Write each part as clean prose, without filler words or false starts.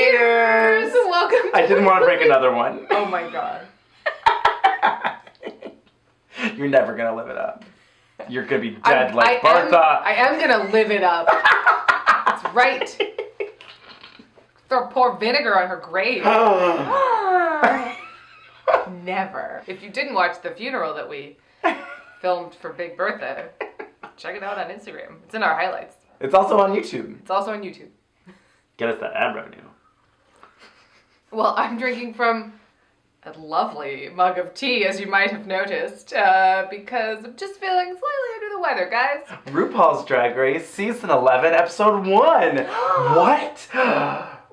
Cheers! Welcome to I didn't want to break another one. Oh my god. You're never going to live it up. You're going to be dead like Bertha. I am going to live it up. That's right. Pour vinegar on her grave. Never. If you didn't watch the funeral that we filmed for Big Bertha, check it out on Instagram. It's in our highlights. It's also on YouTube. It's also on YouTube. Get us that ad revenue. Well, I'm drinking from a lovely mug of tea, as you might have noticed, because I'm just feeling slightly under the weather, guys. RuPaul's Drag Race, Season 11, Episode 1. What?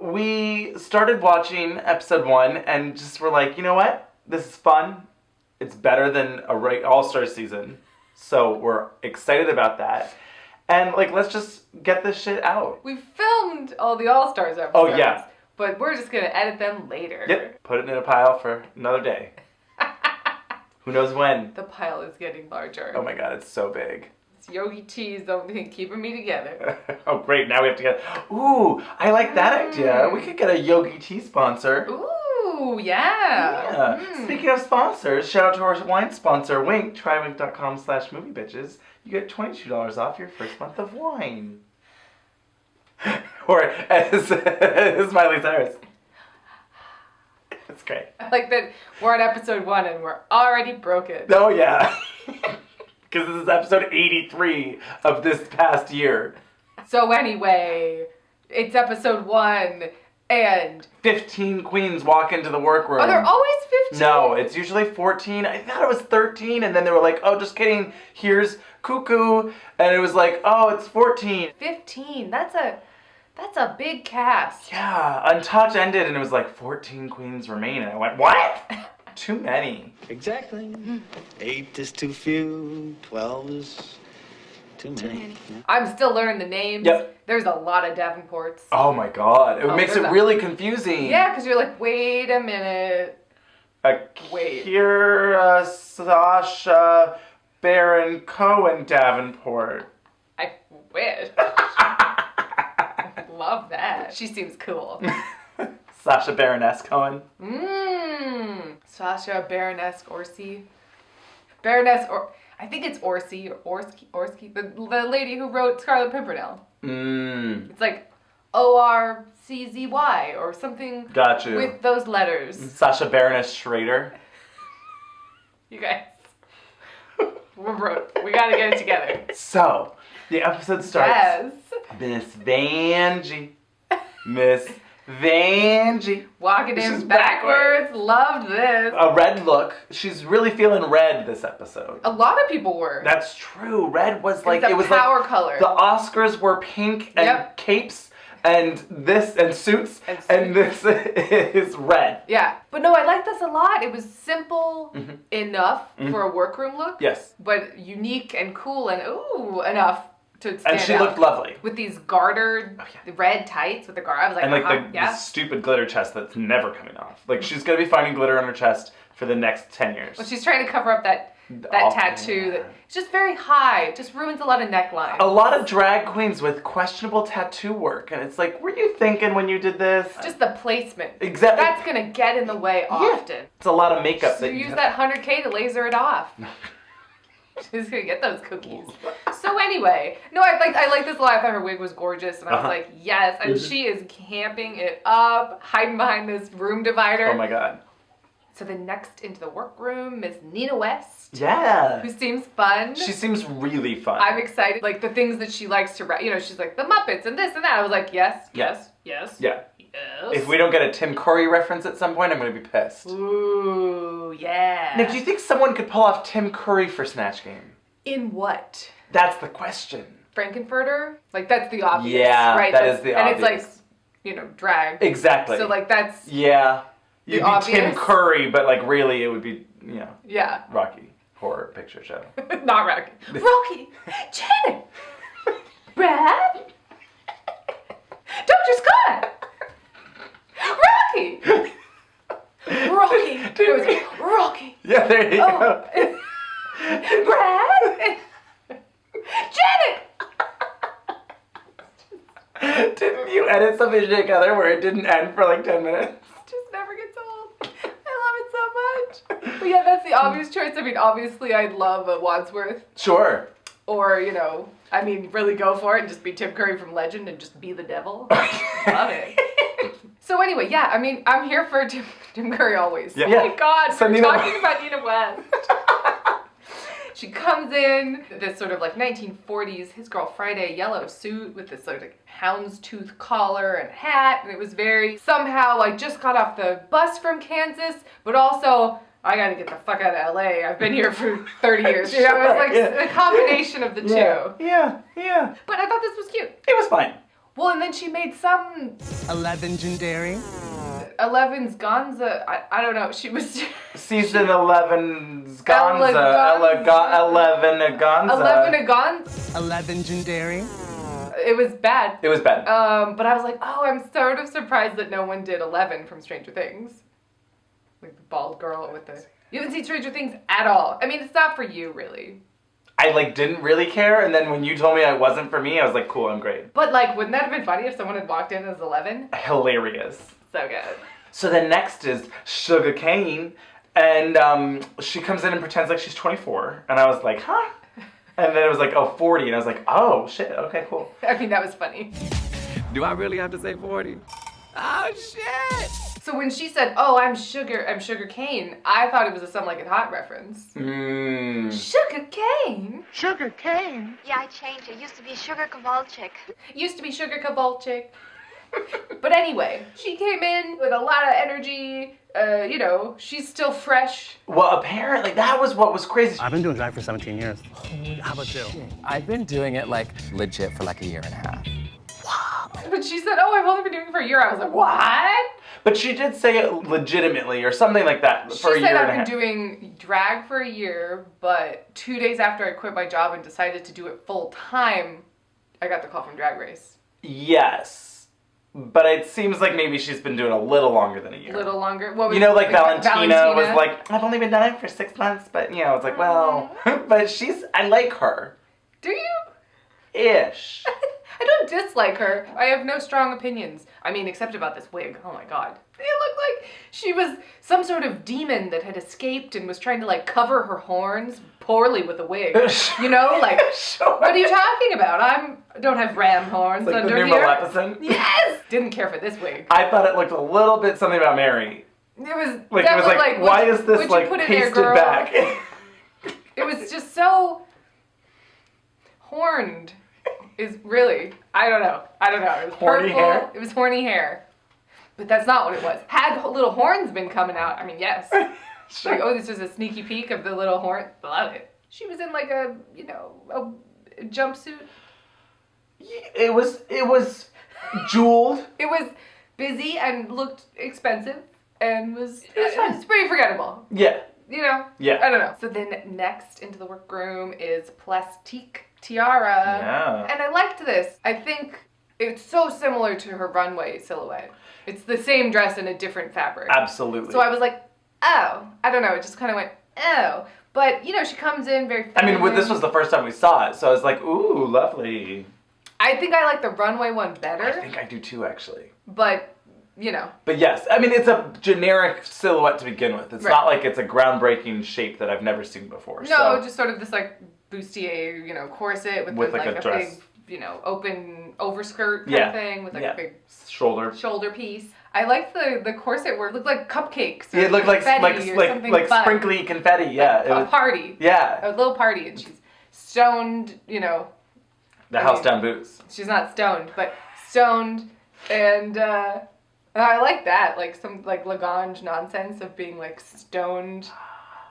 We started watching Episode 1 and just were like, you know what? This is fun. It's better than a All-Star season. So we're excited about that. And, like, let's just get this shit out. We filmed all the All-Stars episodes. Oh, yeah. But we're just going to edit them later. Yep. Put it in a pile for another day. Who knows when? The pile is getting larger. Oh, my God. It's so big. It's Yogi Tea's the only thing keeping me together. Oh, great. Now we have to get... Ooh, I like that idea. We could get a Yogi Tea sponsor. Ooh, yeah. Speaking of sponsors, shout out to our wine sponsor, Wink. Trywink.com/MovieBitches. You get $22 off your first month of wine. Or as Miley Cyrus. That's great. I like that we're on episode 1 and we're already broken. Oh, yeah. Because this is episode 83 of this past year. So anyway, it's episode 1 and... 15 queens walk into the workroom. Are there always 15? No, it's usually 14. I thought it was 13, and then they were like, oh, just kidding, here's Cuckoo. And it was like, oh, it's 14. 15, that's a big cast. Yeah, Untouched ended, and it was like 14 queens remain. And I went, what? Too many. Exactly. 8 is too few, 12 is too many. I'm still learning the names. Yep. There's a lot of Davenports. Oh my God, it makes it really confusing. Yeah, because you're like, wait a minute. Wait. Kiria, Sasha, Baron Cohen Davenport. I wish. Love that. She seems cool. Sasha Baroness Cohen. Sasha Baroness Orsi. Baroness I think it's Orsi or Orski. The lady who wrote Scarlet Pimpernel. It's like ORCZY or something. Got you. With those letters. Sasha Baroness Schrader. You guys. We're broke. We gotta get it together. So, the episode starts. Yes. Miss Vanjie. Miss Vanjie. Walking in backwards. Loved this. A red look. She's really feeling red this episode. A lot of people were. That's true. Red was like... It was power color. The Oscars were pink and capes and this and suits and this is red. Yeah. But no, I like this a lot. It was simple enough for a workroom look. Yes. But unique and cool and enough to stand out. And she looked lovely. With these gartered red tights with the garter. I was like, and like the stupid glitter chest that's never coming off. Like she's gonna be finding glitter on her chest for the next 10 years. Well, she's trying to cover up that tattoo that it's just very high. It just ruins a lot of necklines. A lot of drag queens with questionable tattoo work, and it's like, were you thinking when you did this? Just the placement. Exactly. That's gonna get in the way often. It's a lot of makeup. So use that $100K to laser it off. She's gonna get those cookies. So anyway, no, I like this a lot. I thought her wig was gorgeous, and I was like, yes. And she is camping it up, hiding behind this room divider. Oh my God. So then next into the workroom, Miss Nina West. Yeah. Who seems fun. She seems really fun. I'm excited. Like the things that she likes to write. You know, she's like the Muppets and this and that. I was like, yes. Yeah. Yes. If we don't get a Tim Curry reference at some point, I'm gonna be pissed. Ooh, yeah. Nick, do you think someone could pull off Tim Curry for Snatch Game? In what? That's the question. Frankenfurter? Like that's the obvious. Yeah, right? that is the obvious. And it's like, you know, drag. Exactly. So like that's You'd be Tim Curry, but like really it would be, you know, Rocky Horror Picture Show. Not Rocky. Rocky! Janet! Brad! Dr. Scott! Rocky! Rocky! It was Rocky! Yeah, there you go. Brad! Janet! Didn't you edit something together where it didn't end for like 10 minutes? Just never gets old. I love it so much. But yeah, that's the obvious choice. I mean, obviously I'd love a Wadsworth. Sure. Or, you know, I mean, really go for it and just be Tim Curry from Legend and just be the devil. Love it. So anyway, yeah, I mean, I'm here for Tim Curry always. Yeah. Oh my God, So we're talking about Nina West. She comes in, this sort of like 1940s His Girl Friday yellow suit with this sort of houndstooth collar and hat, and it was very, somehow, I just got off the bus from Kansas, but also, I gotta get the fuck out of LA. I've been here for 30 years. You know, it was like a combination of the two. Yeah. But I thought this was cute. It was fine. Well, and then she made some 11's Gonza. I don't know. She was Season 11's Gonza. 11 Gonza. 11 legendary. It was bad. It was bad. But I was like, oh, I'm sort of surprised that no one did 11 from Stranger Things. Like the bald girl with the... You haven't seen Stranger Things at all. I mean, it's not for you, really. I like didn't really care, and then when you told me it wasn't for me, I was like, cool, I'm great. But like, wouldn't that have been funny if someone had walked in as 11? Hilarious. So good. So then next is Sugar Cane, and she comes in and pretends like she's 24, and I was like, huh? And then it was like, oh, 40, and I was like, oh, shit, okay, cool. I mean, that was funny. Do I really have to say 40? Oh, shit! So when she said, oh, I'm Sugar Cane, I thought it was a Some Like It Hot reference. Sugar Cane? Sugar cane? Yeah, I changed. It used to be Sugar Kowalczyk. Used to be Sugar Kowalczyk. But anyway, she came in with a lot of energy. You know, she's still fresh. Well, apparently, that was what was crazy. I've been doing drag for 17 years. How about you? I've been doing it like legit for like a year and a half. But she said, oh, I've only been doing it for a year. I was like, what? But she did say it legitimately or something like that for a year and a half. She said, I've been doing drag for a year, but 2 days after I quit my job and decided to do it full time, I got the call from Drag Race. Yes. But it seems like maybe she's been doing a little longer than a year. A little longer? What was you know, like Valentina was like, I've only been doing it for 6 months, but you know, it's like, well, but I like her. Do you? Ish. I don't dislike her. I have no strong opinions. I mean, except about this wig. Oh my God. It looked like she was some sort of demon that had escaped and was trying to like cover her horns poorly with a wig. You know, like, Sure. What are you talking about? I don't have ram horns Like under the new here. Maleficent? Yes! Didn't care for this wig. I thought it looked a little bit something about Mary. It was Like, it was like, why is this like pasted back? It was just so horned. Is really, I don't know. It was Horny purple. hair? It was horny hair. But that's not what it was. Had little horns been coming out, I mean, yes. Sure. Like, oh, this was a sneaky peek of the little horn. Love it. She was in like a, you know, a jumpsuit. It was jeweled. It was busy and looked expensive and it was pretty forgettable. Yeah. You know? Yeah. I don't know. So then next into the workroom is Plastique Tiara. Yeah. And I liked this. I think it's so similar to her runway silhouette. It's the same dress in a different fabric. Absolutely. So I was like, oh. I don't know. It just kind of went, oh. But, you know, she comes in very feminine. I mean, this was the first time we saw it, so I was like, ooh, lovely. I think I like the runway one better. I think I do too, actually. But, you know. But yes, I mean, it's a generic silhouette to begin with. It's not like it's a groundbreaking shape that I've never seen before. No, just sort of this, like, bustier, you know, corset with like a dress. big, you know, open overskirt kind of thing with like a big shoulder piece. I liked the corset where it looked like cupcakes. Or it looked like sprinkly confetti. Yeah, like a party. Yeah, a little party, and she's stoned. You know, the house down boots. She's not stoned, but stoned, and I like that, like some like Lagrange nonsense of being like stoned.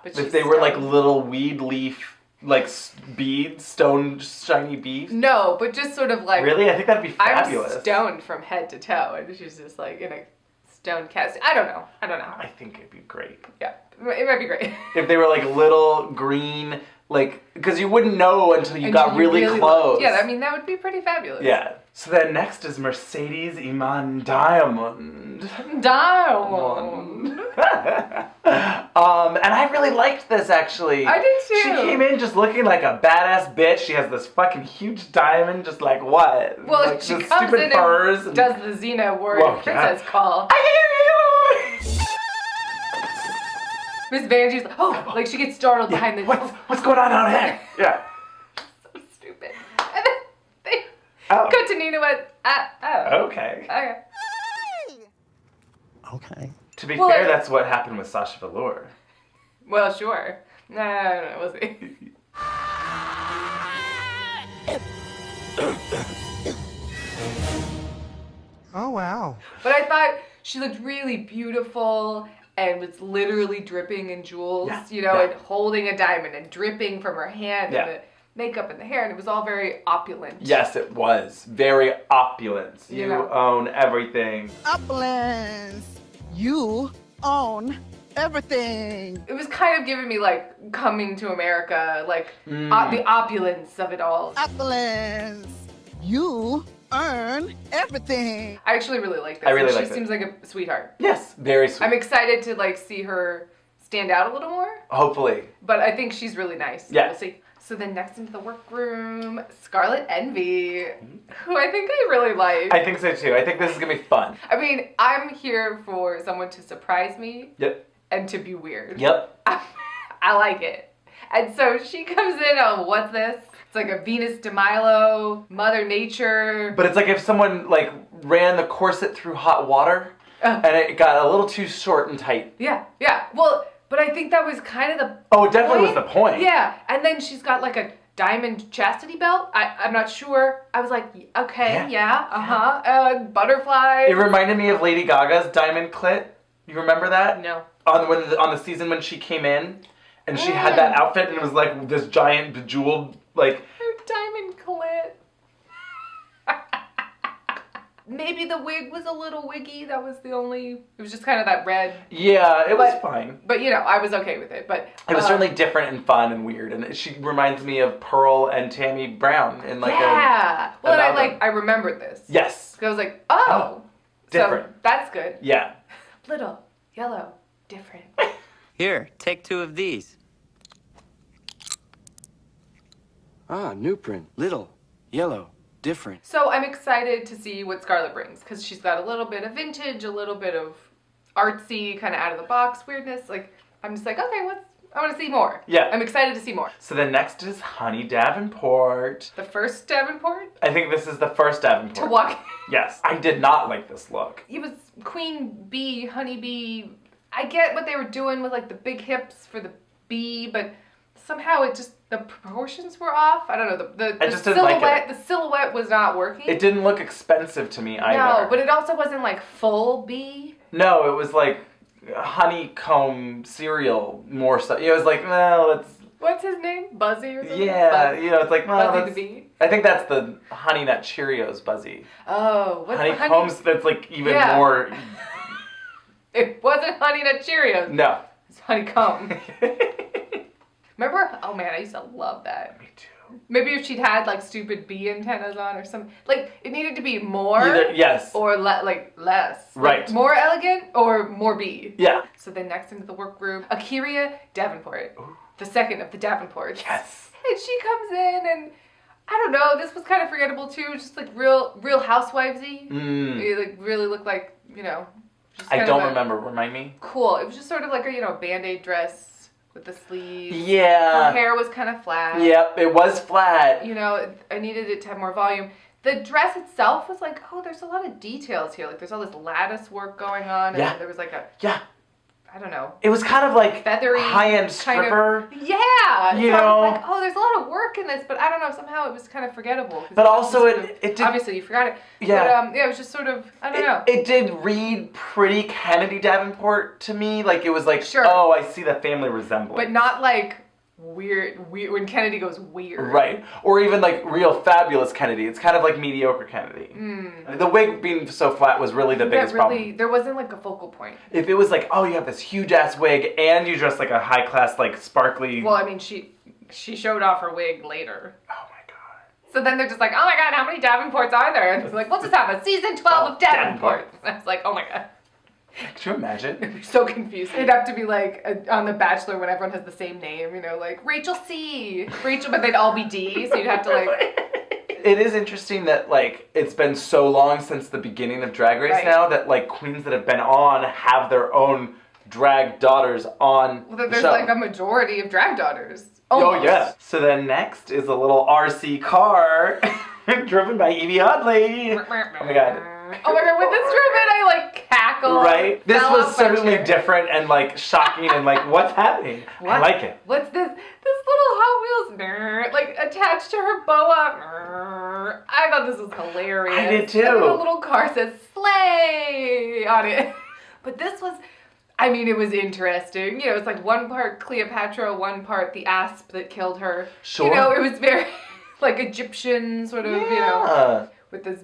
But if they were like little weed leaf. Like beads, stone, shiny beads? No, but just sort of like... Really? I think that'd be fabulous. I'm stoned from head to toe, and she's just like in a stone cast. I don't know. I think it'd be great. Yeah, it might be great. If they were like little green Like, because you wouldn't know until you Until got you really close. Yeah, I mean, that would be pretty fabulous. Yeah. So then next is Mercedes Iman Diamond. Diamond. And I really liked this, actually. I did too. She came in just looking like a badass bitch. She has this fucking huge diamond, just like what? Well, like she the comes stupid in furs and does the Xena warrior Whoa, princess call. Miss Vanjie's like, oh, like she gets startled behind the. What's going on out here? Yeah. So stupid. And then they go to Nina with, Okay. Okay. Okay. To be Well, fair, that's what happened with Sasha Velour. Well, sure. No, we'll see. Oh, wow. But I thought she looked really beautiful and was literally dripping in jewels, you know, and holding a diamond and dripping from her hand and the makeup and the hair, and it was all very opulent. Yes, it was. Very opulent. You know. own everything. Opulence. You own everything. It was kind of giving me like Coming to America, like the opulence of it all. Opulence. You earn everything. I actually really like this. I really and like she it. seems like a sweetheart. Yes, very sweet. I'm excited to like see her stand out a little more, Hopefully. but I think she's really nice. Yeah. We'll see. So then next into the workroom, Scarlet Envy, who I think I really like. I think so too. I think this is gonna be fun. I mean, I'm here for someone to surprise me Yep. and to be weird. Yep. I like it. And so she comes in on what's this? It's like a Venus de Milo, Mother Nature. But it's like if someone like ran the corset through hot water and it got a little too short and tight. Yeah. Well, but I think that was kind of the Oh, it definitely was the point. Yeah, and then she's got like a diamond chastity belt. I'm not sure. I was like, okay, butterfly. It reminded me of Lady Gaga's diamond clit. You remember that? No. On the season when she came in and she had that outfit and it was like this giant bejeweled like Her diamond clit. Maybe the wig was a little wiggy. That was the only. It was just kind of that red. yeah, it was fine. But you know, I was okay with it. But It was certainly different and fun and weird, and she reminds me of Pearl and Tammy Brown in like yeah. Well, and amalgam. I remembered this. Yes. So I was like, oh, different. So that's good. Yeah. Little, yellow, different. Here, take 2 of these. Ah, new print. Little, yellow, different. So I'm excited to see what Scarlett brings because she's got a little bit of vintage, a little bit of artsy, kind of out of the box weirdness. Like I'm just like, okay, I want to see more. Yeah. I'm excited to see more. So the next is Honey Davenport. The first Davenport I think this is the first Davenport. to walk. Yes. I did not like this look. It was Queen Bee, Honey Bee. I get what they were doing with like the big hips for the bee, but somehow it just the proportions were off. I don't know. The I just didn't silhouette. like it. The silhouette was not working. It didn't look expensive to me either. No, but it also wasn't like full bee. No, it was like honeycomb cereal more so. It was like, well, let's. What's his name? Buzzy or something? Yeah, Buzz. you know, it's like, well, Buzzy that's, the bee. I think that's the Honey Nut Cheerios Buzzy. Oh, what's the Honeycombs, that's like even Yeah. more. It wasn't Honey Nut Cheerios. No. It's honeycomb. Remember? Oh man, I used to love that. Me too. Maybe if she'd had like stupid bee antennas on or something. Like it needed to be more. Yes. Or like less. Right. Like, more elegant or more bee. Yeah. So then next into the workroom, Kiria Devonport. Ooh. The second of the Davenports. Yes. And she comes in and I don't know, this was kind of forgettable too. Just like real housewivesy. It like really looked like, you know. Just I kind don't of remember. Remind me. Cool. It was just sort of like a, you know, Band-Aid dress with the sleeves. Yeah. Her hair was kind of flat. Yep, it was flat. You know, I needed it to have more volume. The dress itself was like, oh, there's a lot of details here. Like, there's all this lattice work going on. Yeah. And there was like a, Yeah. I don't know. It was kind of like Feathery. high-end kind of- stripper. Yeah. You so I know. was like, oh, there's a lot of work in this, but I don't know. Somehow it was kind of forgettable. 'Cause But was also just it did. Obviously, you forgot it. Yeah. But, yeah, it was just sort of, I don't know. It did read pretty Kennedy Davenport to me. Like, it was like, Sure. oh, I see the family resemblance. But not like weird, when Kennedy goes weird. Right. Or even like real fabulous Kennedy. It's kind of like mediocre Kennedy. The wig being so flat was really the biggest problem. There wasn't like a focal point. If it was like, oh, you have this huge ass wig and you dress like a high class, like sparkly. Well, I mean, she she showed off her wig later. Oh my god. So then they're just like, oh my god, how many Davenports are there? And they're like, we'll just have a season 12 of Davenport. I was like, oh my god. Could you imagine? So confused. It'd have to be like on The Bachelor when everyone has the same name, you know, like Rachel C. Rachel, but they'd all be D, so you'd have to like... It is interesting that, like, it's been so long since the beginning of Drag Race now that, like, queens that have been on have their own drag daughters on Well, the there's show. like a majority of drag daughters. Oh, Almost. yeah. So then next is a little RC car driven by Evie Oddly. Oh, my God. Oh my god, when this drove in, I like cackled. Right? This fell was off my certainly chair. different and, like, shocking and, like, what's happening? What? I like it. What's this? This little Hot Wheels, like, attached to her boa. I thought this was hilarious. I did too. And then the little car says "Slay" on it. But this was, I mean, it was interesting. You know, it's like one part Cleopatra, one part the asp that killed her. Sure. You know, it was very, like, Egyptian sort of, you know, with this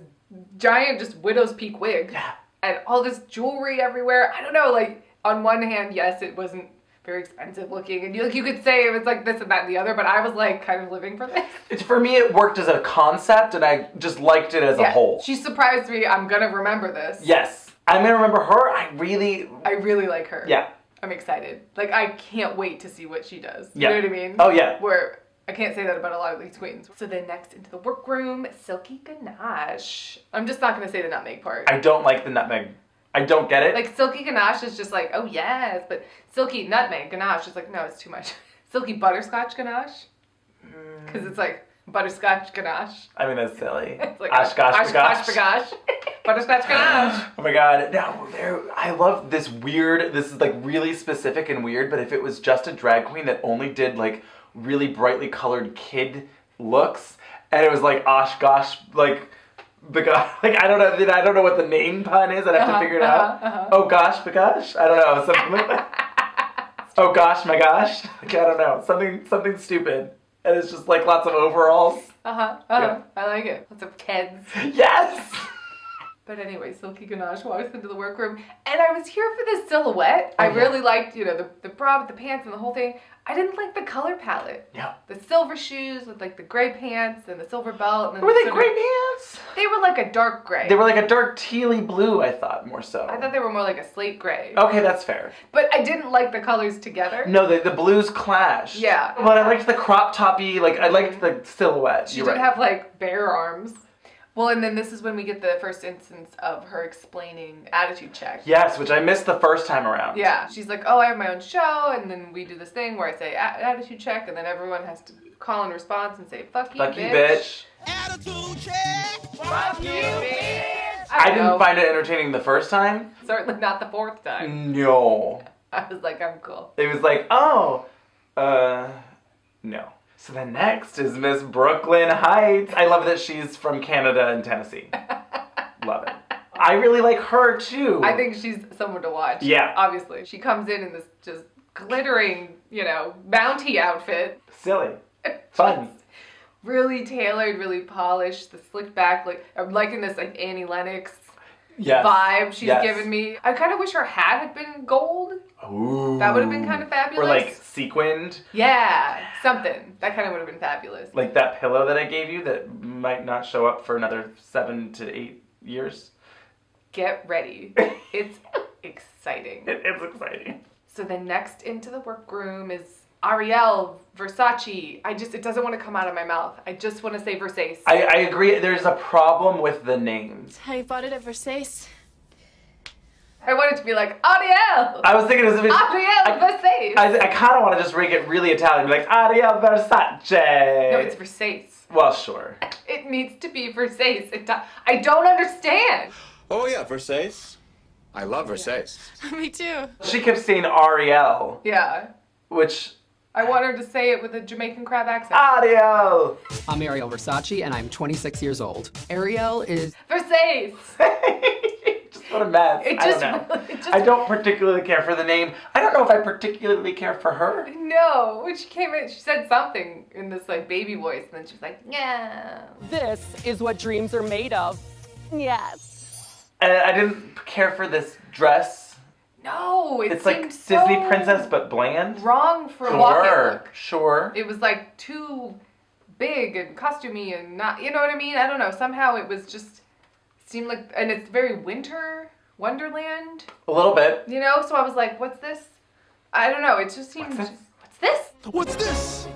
giant just widow's peak wig. Yeah. And all this jewelry everywhere. I don't know, like, on one hand, yes, it wasn't very expensive looking. And you could say it was like this and that and the other, but I was like kind of living for this. For me, it worked as a concept, and I just liked it as a whole. She surprised me. I'm gonna remember this. Yes. I'm gonna remember her. I really like her. Yeah. I'm excited. Like, I can't wait to see what she does. You Yeah. know what I mean? Oh, yeah. Where I can't say that about a lot of these queens. So then next into the workroom, Silky Ganache. I'm just not gonna say the nutmeg part. I don't like the nutmeg. I don't get it. Like, Silky Ganache is just like, oh yes, but Silky Nutmeg Ganache is like, no, it's too much. Silky Butterscotch Ganache? Because it's like butterscotch ganache. I mean, that's silly. It's like Oshkosh Oshkosh bagosh. bagosh. Butterscotch ganache. Oh my god. Now, I love this weird, this is like really specific and weird, but if it was just a drag queen that only did like really brightly colored kid looks, and it was like Oshkosh, like, like I don't know what the name pun is. I'd have to figure it out. Oh gosh, bagosh. I don't know, something like that. Oh gosh, my gosh. Like, I don't know, something stupid, and it's just like lots of overalls. Yeah. I like it. Lots of Keds. Yes. But anyway, Silky Ganache walks into the workroom, and I was here for this silhouette. I really liked, the bra with the pants and the whole thing. I didn't like the color palette. Yeah. The silver shoes with like the gray pants and the silver belt. And then Were they gray pants? They were like a dark gray. They were like a dark tealy blue, I thought, more so. I thought they were more like a slate gray. Okay, that's fair. But I didn't like the colors together. No, the blues clashed. Yeah. But I liked the crop toppy, like I liked the silhouette. She did have like bare arms. Well, and then this is when we get the first instance of her explaining attitude check. Yes, which I missed the first time around. Yeah. She's like, oh, I have my own show, and then we do this thing where I say attitude check, and then everyone has to call in response and say, fuck you, Fuck bitch. you, bitch. Attitude check. Fuck you, bitch. I didn't find it entertaining the first time. Certainly not the fourth time. No. I was like, I'm cool. It was like, no. So then next is Miss Brooklyn Heights. I love that she's from Canada and Tennessee. Love it. I really like her too. I think she's someone to watch. Yeah. Obviously. She comes in this just glittering, bounty outfit. Silly. Fun. Really tailored, really polished, the slicked back, like, I'm liking this like Annie Lennox vibe she's given me. I kind of wish her hat had been gold. Ooh. That would have been kind of fabulous. Or like sequined. Yeah, something. That kind of would have been fabulous. Like that pillow that I gave you that might not show up for another 7 to 8 years. Get ready. It's exciting. It's exciting. So then next into the workroom is Arielle Versace. It doesn't want to come out of my mouth. I just want to say Versace. I agree. There's a problem with the names. I bought it at Versace. I want it to be like Arielle. I was thinking it was a bit... Arielle Versace. I kind of want to just make it really Italian. Be like, Ariel Versace. No, it's Versace. Well, sure. It needs to be Versace. I don't understand. Oh, yeah, Versace. I love Versace. Me too. She kept saying Ariel. Yeah. Which... I want her to say it with a Jamaican crab accent. Ariel! I'm Ariel Versace, and I'm 26 years old. Ariel is... Versace! Just what a mess. I don't particularly care for the name. I don't know if I particularly care for her. No. When she came in, she said something in this like baby voice, and then she was like, yeah. This is what dreams are made of. Yes. I didn't care for this dress. No, It's seemed like so Disney princess, but bland. wrong for a walk-in look. Sure. It was like too big and costumey and not, you know what I mean? I don't know. Somehow it was just seemed like, and it's very winter wonderland. A little bit. You know, so I was like, what's this? I don't know. It just seemed. What's this? What's this?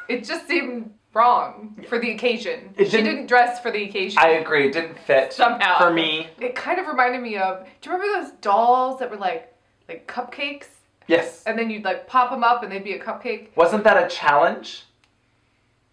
It just seemed wrong for the occasion. She didn't dress for the occasion. I agree. It didn't fit somehow for me. It kind of reminded me of. Do you remember those dolls that were like cupcakes? Yes. And then you'd like pop them up and they'd be a cupcake. Wasn't that a challenge?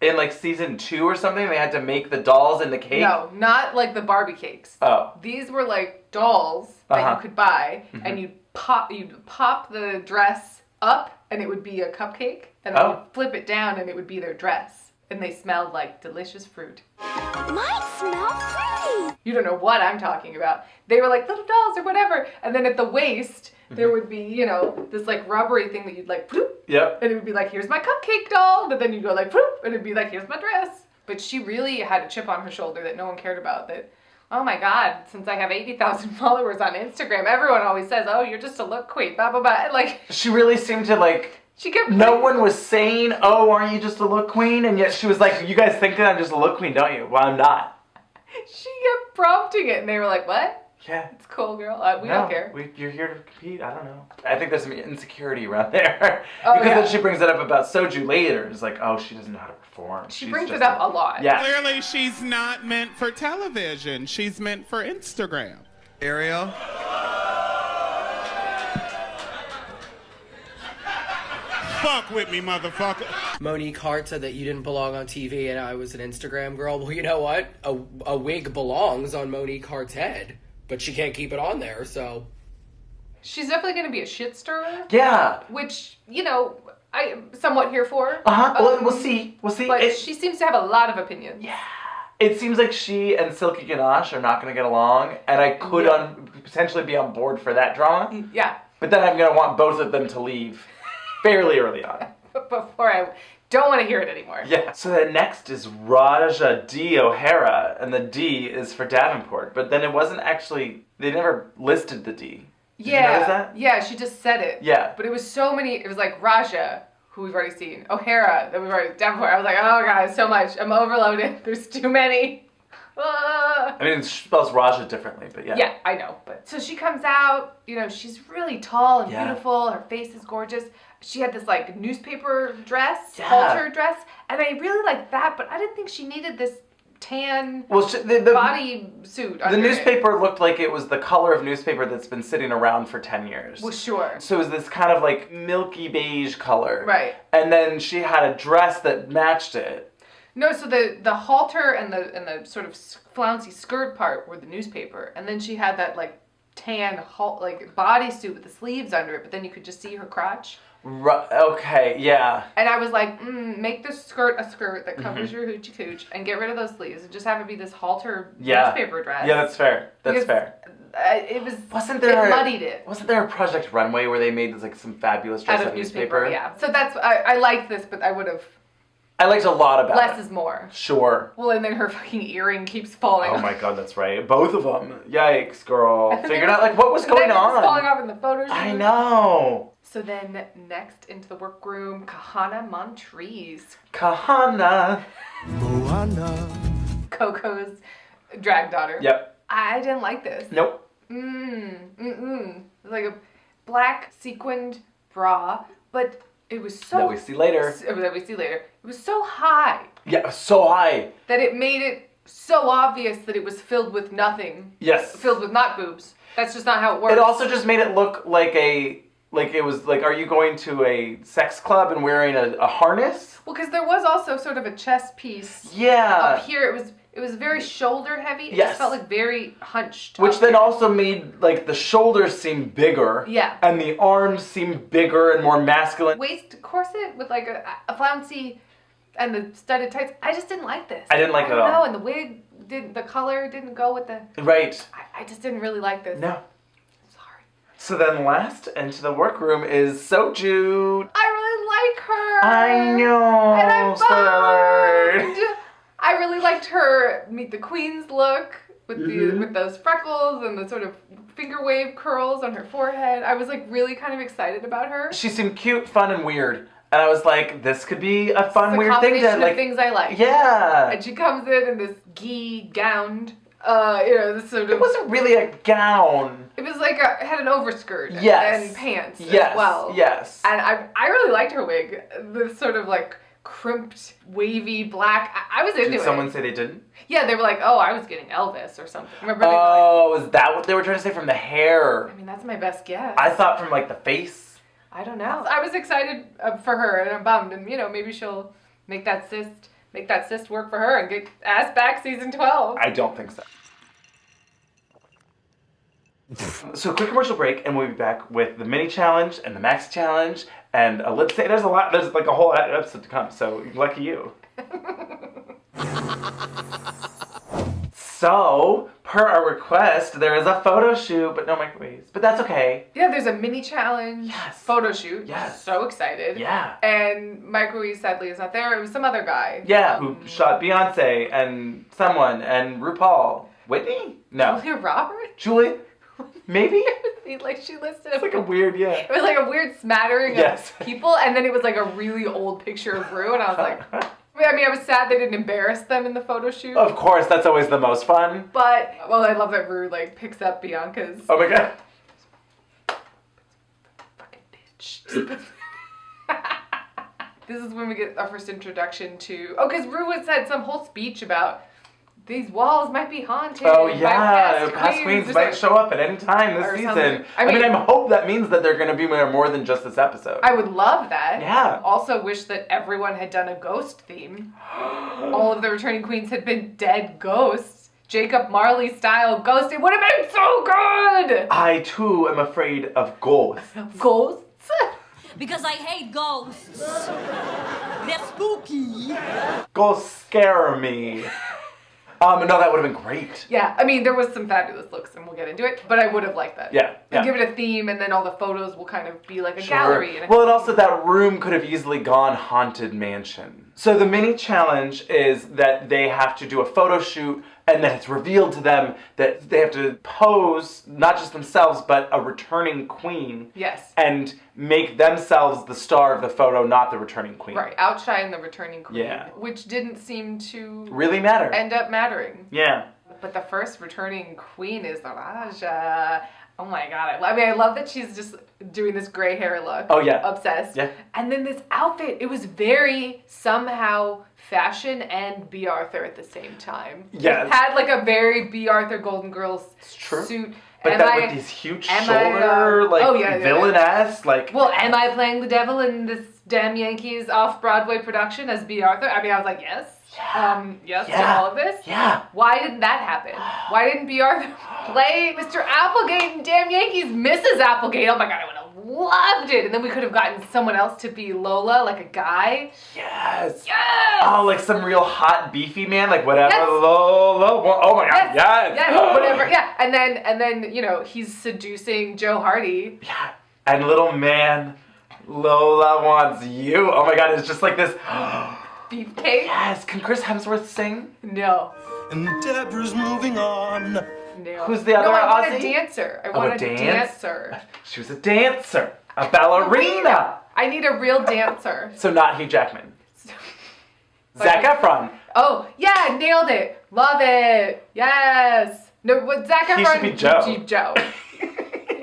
In like season 2 or something, they had to make the dolls in the cake? No, not like the Barbie cakes. Oh. These were like dolls that you could buy, and you'd pop the dress up, and it would be a cupcake, and then you'd flip it down, and it would be their dress, and they smelled like delicious fruit. Might smell pretty. You don't know what I'm talking about. They were like little dolls or whatever, and then at the waist there would be, you know, this like rubbery thing that you'd like, bloop, yep, and it would be like, here's my cupcake doll, but then you'd go like, bloop, and it'd be like, here's my dress. But she really had a chip on her shoulder that no one cared about. That, oh my God, since I have 80,000 followers on Instagram, everyone always says, oh, you're just a look queen, blah blah blah. Like she really seemed to like. She kept. No one was saying, "Oh, aren't you just a look queen?" And yet she was like, "You guys think that I'm just a look queen, don't you?" Well, I'm not. She kept prompting it, and they were like, "What? Yeah, it's cool, girl. We don't care. You're here to compete. I don't know. I think there's some insecurity around there Oh, because yeah. then she brings it up about Soju later. It's like, oh, she doesn't know how to perform. She brings it up a lot. Yeah. Clearly, she's not meant for television. She's meant for Instagram. Ariel? Fuck with me, motherfucker. Monique Hart said that you didn't belong on TV and I was an Instagram girl. Well, you know what? A wig belongs on Monique Hart's head, but she can't keep it on there, so... She's definitely going to be a shit stirrer. Yeah. Which, you know, I am somewhat here for. Well, we'll see. We'll see. But she seems to have a lot of opinions. Yeah. It seems like she and Silky Ganache are not going to get along, and I could potentially be on board for that drama. Yeah. But then I'm going to want both of them to leave fairly early on. Before I don't want to hear it anymore. Yeah. So then next is Raja D. O'Hara, and the D is for Davenport. But then it wasn't actually, they never listed the D. Did you notice that? Yeah, she just said it. Yeah. But it was so many, it was like Raja, who we've already seen, O'Hara, that we've already, Davenport. I was like, oh God, so much. I'm overloaded. There's too many. I mean, it spells Raja differently, but yeah. Yeah, I know. But so she comes out, you know, she's really tall and beautiful. Her face is gorgeous. She had this like newspaper dress, halter dress, and I really liked that, but I didn't think she needed this tan body suit. The newspaper looked like it was the color of newspaper that's been sitting around for 10 years. Well, sure. So it was this kind of like milky beige color. Right. And then she had a dress that matched it. No, so the halter and the sort of flouncy skirt part were the newspaper, and then she had that like tan like bodysuit with the sleeves under it, but then you could just see her crotch. Okay, yeah. And I was like, make the skirt a skirt that covers your hoochie cooch, and get rid of those sleeves, and just have it be this halter newspaper dress. Yeah, that's fair. That's fair. It was. It muddied it. Wasn't there a Project Runway where they made this like some fabulous dress out of newspaper? Yeah. So that's I like this, but I would have. I liked a lot about Less it. is more. Sure. Well, and then her fucking earring keeps falling off. Oh my God, that's right. Both of them. Yikes, girl. Figured out like what was going on. Falling off in the photo shoot. I know. So then next into the workroom, Kahana Montrese. Kahana. Moana. Coco's drag daughter. Yep. I didn't like this. Nope. It was like a black sequined bra, but it was so... That we see later. It was so high. Yeah, so high. That it made it so obvious that it was filled with nothing. Yes. Filled with not boobs. That's just not how it works. It also just made it look like it was like, are you going to a sex club and wearing a harness? Well, because there was also sort of a chest piece. Yeah. Up here, it was very shoulder heavy. It just felt like very hunched. Which then also made like the shoulders seem bigger. Yeah. And the arms seem bigger and more masculine. Waist corset with like a flouncy and the studded tights. I just didn't like this. I didn't like it at all. No, and the wig the color didn't go with the. Right. I just didn't really like this. No. So then last into the workroom is Soju. I really like her. I know. And I'm Spoiler alert. I really liked her Meet the Queens look. with with those freckles and the sort of finger wave curls on her forehead. I was like really kind of excited about her. She seemed cute, fun, and weird. And I was like, this could be a fun, weird thing to like. Things I like. Yeah. And she comes in this gowned, this sort of. It wasn't really a gown. It was like it had an overskirt. Yes. And pants as Yes. well. Yes. And I really liked her wig. This sort of like crimped, wavy black. I was into it. Did someone say they didn't? Yeah, they were like, oh, I was getting Elvis or something. Remember? Was that what they were trying to say from the hair? I mean, that's my best guess. I thought from like the face. I don't know. I was excited for her, and I'm bummed. And maybe she'll make that cyst work for her and get ass back season 12. I don't think so. So quick commercial break, and we'll be back with the mini challenge and the max challenge and a lip sync. There's like a whole episode to come. So lucky you. So, per our request, there is a photo shoot, but no microwaves. But that's okay. Yeah, there's a mini challenge photo shoot. Yes. So excited. Yeah. And microwave sadly is not there. It was some other guy. Yeah, who shot Beyonce and someone and RuPaul. Whitney? No. Julia Roberts? Julie? Maybe? Like she listed It's like a weird, It was like a weird smattering of people, and then it was like a really old picture of Ru, and I was like... I mean, I was sad they didn't embarrass them in the photo shoot. Of course, that's always the most fun. But, I love that Ru, picks up Bianca's... Oh my god. Fucking bitch. This is when we get our first introduction to... Oh, because Ru had said some whole speech about these walls might be haunted. Oh yeah, past queens might show up at any time this season. I mean, I hope that means that they're going to be more than just this episode. I would love that. Yeah. Also wish that everyone had done a ghost theme. All of the returning queens had been dead ghosts. Jacob Marley style ghost. It would have been so good! I too am afraid of ghosts. Ghosts? Because I hate ghosts. They're spooky. Ghosts scare me. No, that would have been great. Yeah, I mean, there was some fabulous looks, and we'll get into it, but I would have liked that. Yeah. Give it a theme, and then all the photos will kind of be like a gallery. Well, and also that room could have easily gone Haunted Mansion. So the mini challenge is that they have to do a photo shoot, and then it's revealed to them that they have to pose, not just themselves, but a returning queen. Yes. And make themselves the star of the photo, not the returning queen. Right, outshine the returning queen. Yeah. Which didn't seem to... really matter. End up mattering. Yeah. But the first returning queen is Raja. Oh my god, I love that she's just doing this gray hair look. Oh yeah. Obsessed. Yeah. And then this outfit, it was very somehow fashion and B. Arthur at the same time. Yes. It had like a very B. Arthur Golden Girls suit. But with these huge shoulder, villainess, Well, am I playing the devil in this damn Yankees off-Broadway production as B. Arthur? I mean, I was like, yes. Yes to all of this? Yeah. Why didn't that happen? Why didn't B. Arthur play Mr. Applegate in damn Yankees Mrs. Applegate? Oh my god, I would have loved it. And then we could have gotten someone else to be Lola, like a guy. Yes. Yes. Oh, like some real hot beefy man, like whatever. Yes. Lola. Oh my god, yes. Yes, whatever. Yeah. And then, he's seducing Joe Hardy. Yeah. And little man, Lola wants you. Oh my god, it's just like this. Beefcake? Yes. Can Chris Hemsworth sing? No. And Deborah's moving on. No. Who's the other I want Aussie? a dancer. I want a dancer. She was a dancer. A ballerina. I need a real dancer. So not Hugh Jackman. Zac Efron. Oh, yeah, nailed it. Love it. Yes. No, what Zac Efron... He should be Joe. He'd be Joe.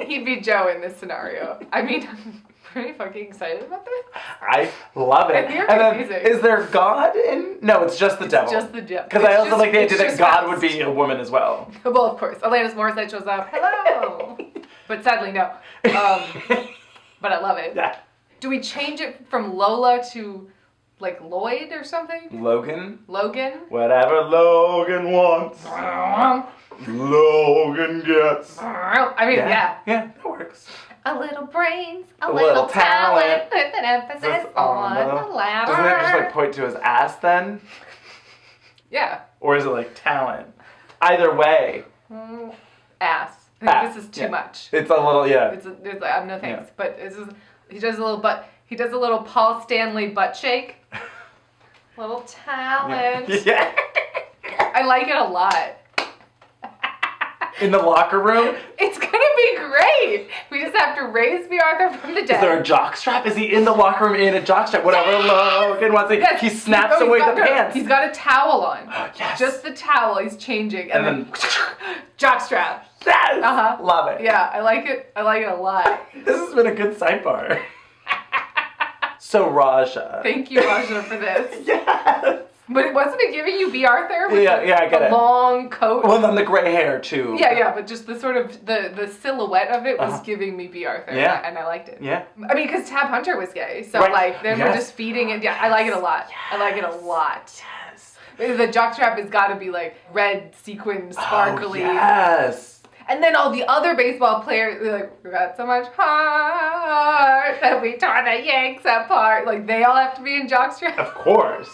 He'd be Joe in this scenario. I mean, I'm pretty fucking excited about this. I love it. And then, amazing. is there God in... No, it's just the devil. Just the devil. Because I also like the idea that God fast. would be a woman as well. Well, of course. Alanis Morissette shows up. Hello. But sadly, no. But I love it. Yeah. Do we change it from Lola to, like, Lloyd or something? Logan? Whatever Logan wants, Logan gets. I mean, yeah. Yeah, that works. A little brains, a little little talent. talent, with an emphasis on the latter. Doesn't it just like point to his ass then? Yeah. Or is it like talent? Either way. Ass. Ass. This is too much. It's a little, yeah. It's no thanks. Yeah. But he does a little Paul Stanley butt shake. Little talent. Yeah. I like it a lot. in the locker room? It's gonna be great. We just have to raise B. Arthur from the dead. Is there a jockstrap? Is he in the locker room in a jockstrap? Whatever Logan wants to. Yes. He snaps away the pants. He's got a towel on. Yes. Just the towel. He's changing, and then jockstrap. Yes. Uh-huh. Love it. Yeah, I like it. I like it a lot. This has been a good sidebar. So Raja. Thank you, Raja, for this. Yes. But wasn't it giving you B. Arthur? With Yeah, I get it. Long coat. Well, then the gray hair too. Yeah, but just the sort of the silhouette of it was giving me B. Arthur. Yeah. And I liked it. Yeah. I mean, because Tab Hunter was gay, so Right. like then we're Yes. just feeding it. Yeah, I like it a lot. Yes. I like it a lot. Yes. The jockstrap has got to be like red sequin, sparkly. Oh, yes. And then all the other baseball players, they're like, we got so much heart that we tore the Yanks apart. Like, they all have to be in jockstrap. Of course.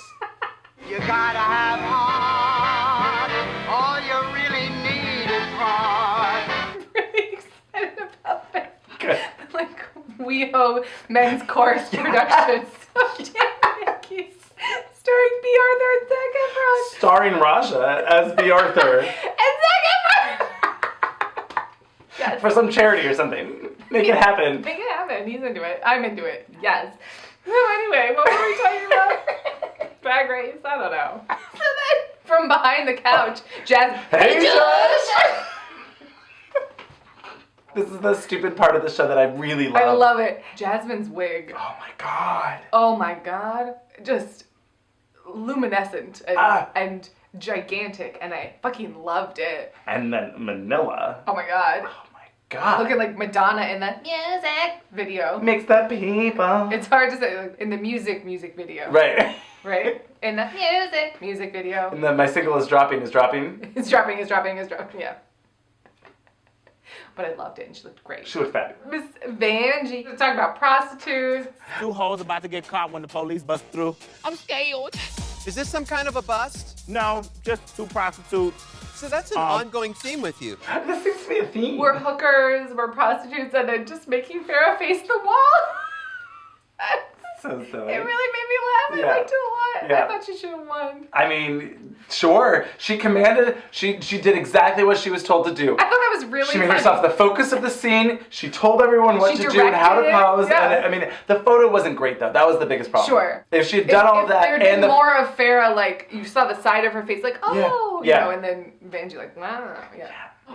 You gotta have heart. All you really need is heart. I'm really excited about that. Good. Like, WeHo Men's Chorus Productions. Yankees. Starring B. Arthur and Zac Efron. Starring Raja as B. Arthur. And Zac Efron! Yes. For some charity or something. Make it happen. Make it happen. He's into it. I'm into it. Yes. So anyway, what were we talking about? Drag Race? I don't know. So then, from behind the couch, Jasmine. Hey, Josh! This is the stupid part of the show that I really love. I love it. Jasmine's wig. Oh my god. Oh my god. Just luminescent and gigantic, and I fucking loved it. And then Manila. Oh my god. Oh my god. Looking like Madonna in the music video. Makes that people. It's hard to say, like, in the music video. Right. Right? In the music video. And then my single is dropping. It's dropping, yeah. But I loved it, and she looked great. She was fabulous. Miss Vanjie. Let's talk about prostitutes. Two hoes about to get caught when the police bust through. I'm scared. Is this some kind of a bust? No, just two prostitutes. So that's an ongoing theme with you. This seems to be a theme. We're hookers, we're prostitutes, and then just making Farrah face the wall. So silly. It really made me laugh. I liked it a lot. Yeah. I thought she should have won. I mean, sure. She commanded, she did exactly what she was told to do. I thought that was really She made funny. herself the focus of the scene. She told everyone what She to do and how to directed it. pose. Yeah. And I mean, the photo wasn't great though. That was the biggest problem. Sure. If she had done all of that there had and been the more of Farrah, like, you saw the side of her face, like, oh, Yeah. you know, and then Vanjie, like, wow, yeah.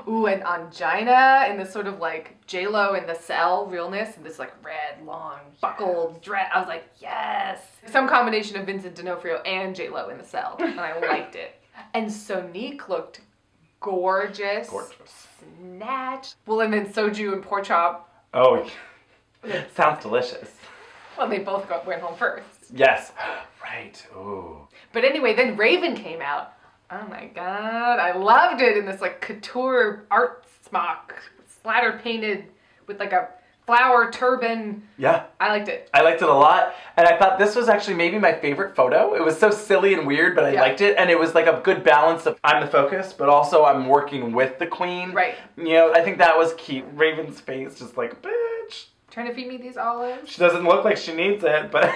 Ooh, and Angina in this sort of like J-Lo in the cell realness, and this like red, long, buckled dress. I was like, yes. Some combination of Vincent D'Onofrio and J-Lo in the cell, and I liked it. And Sonique looked gorgeous. Gorgeous. Snatched. Well, and then Soju and Pork Chop. Oh, sounds delicious. Well, they both went home first. Yes. Right. Ooh. But anyway, then Raven came out. Oh my god, I loved it in this like couture art smock, splatter painted with like a flower turban. Yeah. I liked it. I liked it a lot. And I thought this was actually maybe my favorite photo. It was so silly and weird, but I liked it. And it was like a good balance of I'm the focus, but also I'm working with the queen. Right. You know, I think that was key. Raven's face just like, bitch. Trying to feed me these olives. She doesn't look like she needs it, but...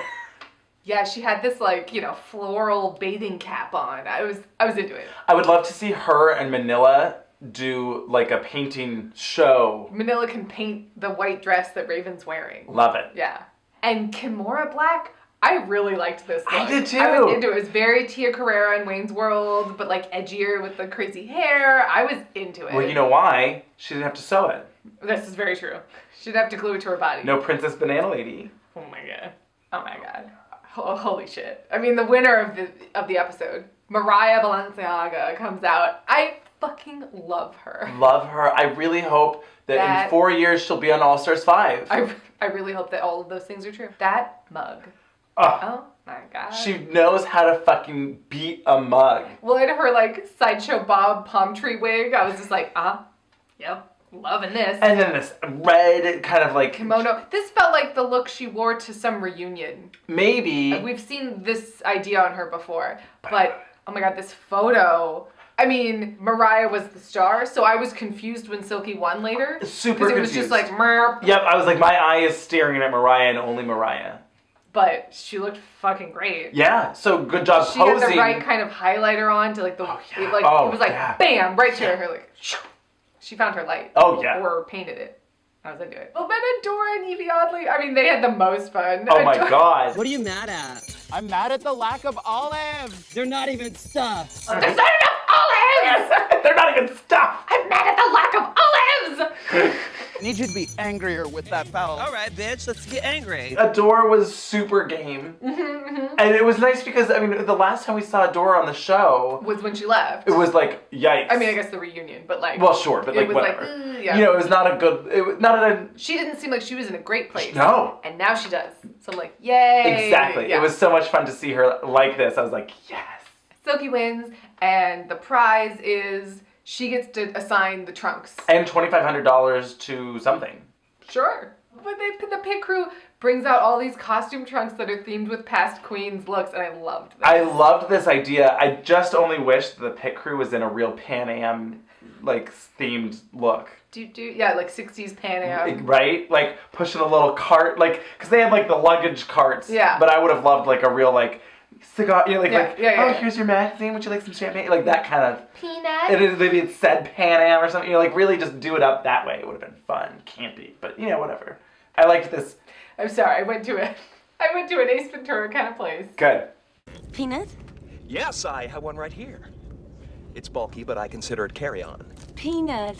Yeah, she had this like, you know, floral bathing cap on. I was into it. I would love to see her and Manila do like a painting show. Manila can paint the white dress that Raven's wearing. Love it. Yeah. And Kimora Black, I really liked this look. I did too. I was into it. It was very Tia Carrera in Wayne's World, but like edgier with the crazy hair. I was into it. Well, you know why? She didn't have to sew it. This is very true. She didn't have to glue it to her body. No Princess Banana Lady. Oh my god. Oh my god. Holy shit. I mean, the winner of the episode, Mariah Balenciaga, comes out. I fucking love her. Love her. I really hope that in 4 years she'll be on All Stars 5. I really hope that all of those things are true. That mug. Oh, Oh my god. she knows how to fucking beat a mug. Well, in her like Sideshow Bob palm tree wig, I was just like, yep. Loving this. And then this red kind of like... kimono. This felt like the look she wore to some reunion. Maybe. We've seen this idea on her before. But, oh my god, this photo... I mean, Mariah was the star, so I was confused when Silky won later. Super Because it confused. was just like, merp. Yep, I was like, my eye is staring at Mariah and only Mariah. But she looked fucking great. Yeah, so good job She posing. had the right kind of highlighter on to like the... yeah. It was like, Yeah. bam, right to her. Like, She found her light. Oh, yeah. Or painted it. I was into it. Well, then Agoura and Evie Oddly, I mean, they had the most fun. Oh my god. What are you mad at? I'm mad at the lack of olives. They're not even stuffed. There's not enough olives! They're not even stuffed. I'm mad at the lack of olives! I need you to be angrier with that foul. All right, bitch, let's get angry. Agoura was super game. And it was nice because, I mean, the last time we saw Agoura on the show Was when she left. it was like, yikes. I mean, I guess the reunion, but like... Well, sure, but like, it was whatever. like, yeah. You know, it was not a good, it was not a... She didn't seem like she was in a great place. No. And now she does. So I'm like, yay! Exactly. Yeah. It was so much fun to see her like this. I was like, yes. Silky wins, and the prize is she gets to assign the trunks. And $2,500 to something. Sure. But the pit crew brings out all these costume trunks that are themed with past queens looks, and I loved this. I loved this idea. I just only wish the pit crew was in a real Pan Am, like, themed look. Yeah, like 60s Pan Am. Right? Like, pushing a little cart, like, because they had, like, the luggage carts. Yeah. But I would have loved, like, a real, like, cigar, you know, Yeah. Here's your magazine, would you like some champagne? Like, that kind of... Peanut. Maybe it said Pan Am or something. You know, like, really just do it up that way. It would have been fun. Campy. But, you know, whatever. I liked this. I'm sorry, I went to an Ace Ventura kind of place. Good. Peanut? Yes, I have one right here. It's bulky, but I consider it carry-on. Peanut.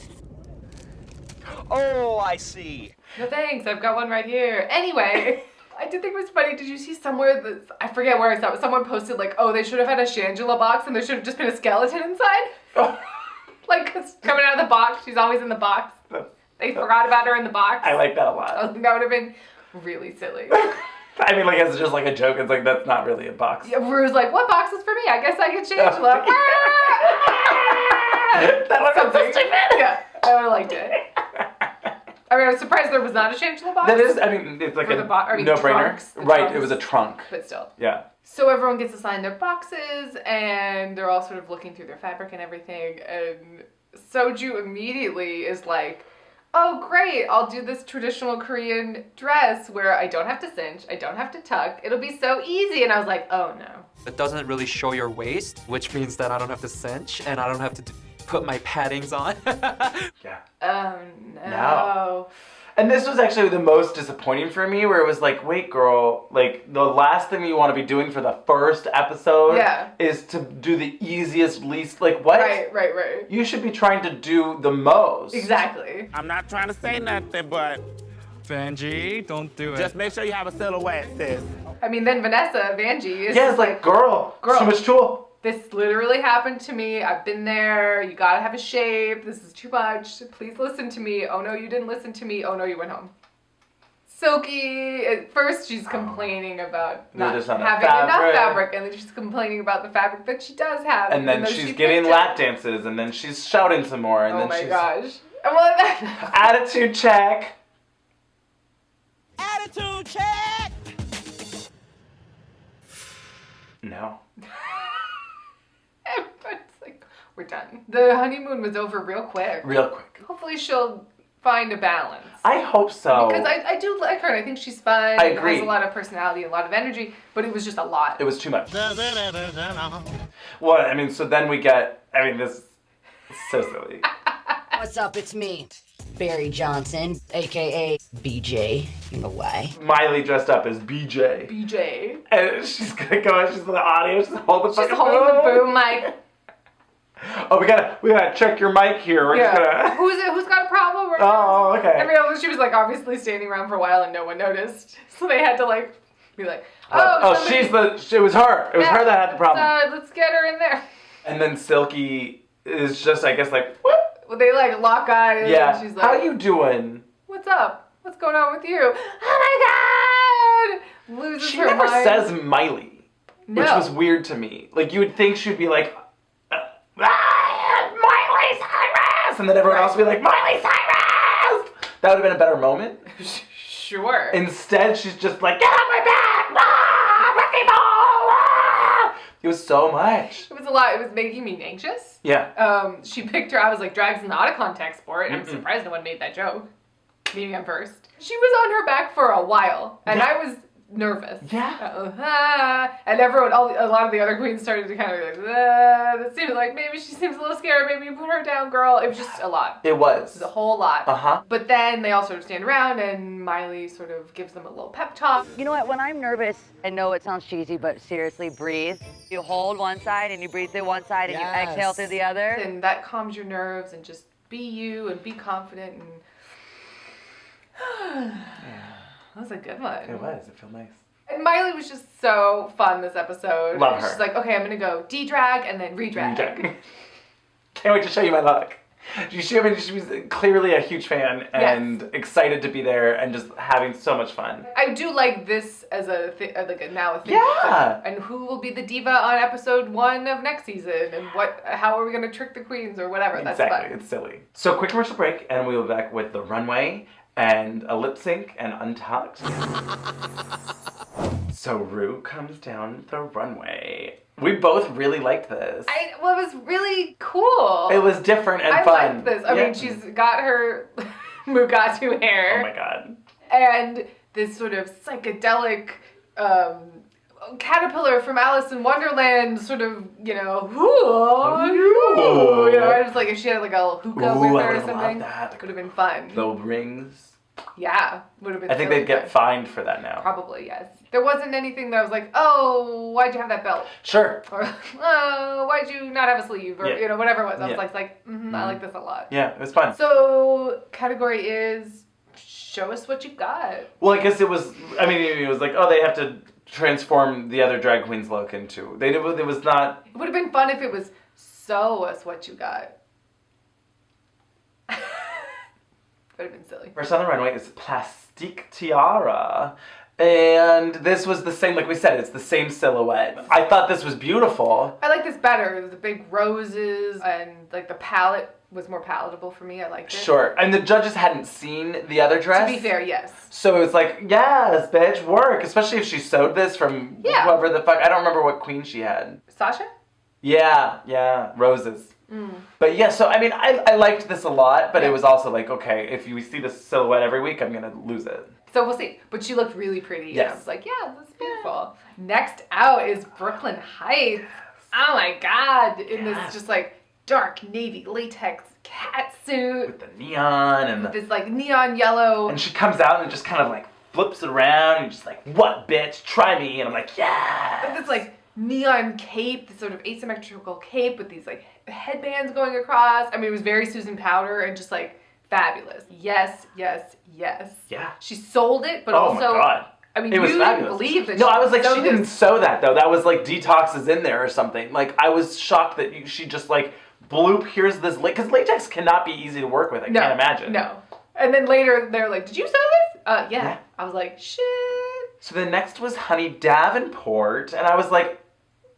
Oh, I see. No thanks, I've got one right here. Anyway, I did think it was funny. Did you see somewhere that, I forget where I saw it, someone posted like, oh, they should have had a Shangela box and there should have just been a skeleton inside? Oh. Like, 'cause coming out of the box, she's always in the box. They forgot about her in the box. I like that a lot. I think that would have been really silly. I mean, like, it's just like a joke. It's like, that's not really a box. Yeah, Rue's like, what box is for me? I guess I get Shangela. That would have been so stupid. Yeah, I would have liked it. I mean, I was surprised there was not a Shangela box. That is, I mean, it's like For a the no-brainer. no-brainer. Right, it was a trunk. But still. Yeah. So everyone gets assigned their boxes, and they're all sort of looking through their fabric and everything, and Soju immediately is like, oh great, I'll do this traditional Korean dress where I don't have to cinch, I don't have to tuck, it'll be so easy. And I was like, oh no. It doesn't really show your waist, which means that I don't have to cinch and I don't have to put my paddings on. Yeah. Oh no. No. And this was actually the most disappointing for me, where it was like, wait, girl, like, the last thing you want to be doing for the first episode is to do the easiest, least, like, what? Right. You should be trying to do the most. Exactly. I'm not trying to say nothing, but... Vanjie, don't do it. Just make sure you have a silhouette, sis. I mean, then Vanjie is Yeah, it's like, girl, too much tool. This literally happened to me. I've been there. You gotta have a shape. This is too much. Please listen to me. Oh no, you didn't listen to me. Oh no, you went home. Silky, at first she's complaining about not having enough fabric, and then she's complaining about the fabric that she does have. And then she's giving lap dances, and then she's shouting some more, and oh then my she's... gosh. Well, attitude check. Attitude check! No. It's like, we're done. The honeymoon was over real quick. Real quick. Hopefully she'll find a balance. I hope so. Because I do like her, and I think she's fun. I agree. Has a lot of personality, a lot of energy, but it was just a lot. It was too much. Well, I mean, so then we get, I mean, this is so silly. What's up? It's me, Barry Johnson, aka BJ. You know why? Miley dressed up as BJ. BJ. And she's gonna go and she's in the audience and hold the She's fucking holding the boom mic. Oh, we gotta check your mic here. We're just gonna... Who's got a problem? Oh, okay. I mean, she was like obviously standing around for a while and no one noticed, so they had to like be like, it was her. It was her that had the problem. Let's get her in there. And then Silky is just, I guess, like, what? Well, they like lock eyes. Yeah. And she's like, how you doing? What's up? What's going on with you? Oh my God! Loses She her never mind. says Miley, which was weird to me. Like, you would think she'd be like, Miley Cyrus! And then everyone else would be like, Miley Cyrus! That would have been a better moment. Sure. Instead, she's just like, get off my back! Wrecking ball! It was so much. It was a lot. It was making me anxious. Yeah. She picked her. I was like, drag's not a contact sport. And I'm surprised no one made that joke. Meeting him first. She was on her back for a while. And I was nervous. Yeah. And everyone, a lot of the other queens started to kind of be like, it seems like maybe she seems a little scared. Maybe you put her down, girl. It was just a lot. It was. It was a whole lot. Uh-huh. But then they all sort of stand around and Miley sort of gives them a little pep talk. You know what? When I'm nervous, I know it sounds cheesy, but seriously, breathe. You hold one side and you breathe through one side and you exhale through the other. And that calms your nerves and just be you and be confident and that was a good one. It was. It felt nice. And Miley was just so fun this episode. Love her. She's like, okay, I'm gonna go de-drag and then re-drag. Can't wait to show you my look. She was clearly a huge fan and excited to be there and just having so much fun. I do like this as a thing. Yeah. And who will be the diva on episode 1 of next season? And how are we gonna trick the queens or whatever? Exactly. That's fun. It's silly. So quick commercial break and we'll be back with the runway and a lip sync and Untucked. So Ru comes down the runway. We both really liked this. It was really cool. It was different and fun. I liked this. I mean, she's got her Mugatu hair. Oh my god. And this sort of psychedelic caterpillar from Alice in Wonderland sort of, you know, I was like, if she had like a little hookah with her or something, that would have been fun. The rings. Yeah, would have been. I think they'd get fined for that now. Probably, yes. There wasn't anything that I was like, oh, why'd you have that belt? Sure. Or, oh, why'd you not have a sleeve? Or, you know, whatever it was. I was like, I like this a lot. Yeah, it was fun. So, category is, show us what you've got. Well, I guess it was like, oh, they have to transform the other drag queen's look into. It was not. It would have been fun if it was, show us what you got. Would have been silly. First on the runway is Plastique Tia. And this was the same, like we said, it's the same silhouette. I thought this was beautiful. I like this better. The big roses and like the palette was more palatable for me. I liked it. Sure. And the judges hadn't seen the other dress. To be fair, yes. So it was like, yes, bitch, work. Especially if she sewed this from whoever the fuck. I don't remember what queen she had. Sasha? Yeah, roses. But yeah, so I mean, I liked this a lot, but it was also like, okay, if you see this silhouette every week, I'm gonna lose it. So we'll see. But she looked really pretty. Yeah. It's like, yeah, that's beautiful. Next out is Brooklyn Heights. Oh my god. In this just like dark navy latex cat suit. With the neon and this like neon yellow. And she comes out and just kind of like flips it around and just like, what bitch, try me. And I'm like, yeah. With this like neon cape, this sort of asymmetrical cape with these like headbands going across. I mean, it was very Susan Powder and just like fabulous. Yes. Yeah. She sold it, but oh also, my God. I mean, it was you fabulous. didn't believe that. No, I was like, she sewed didn't this. sew that though. That was like Detox is in there or something. Like, I was shocked that she just like, bloop, here's this, because latex cannot be easy to work with. I can't imagine. No. And then later they're like, did you sew this? Yeah. I was like, shit. So the next was Honey Davenport, and I was like,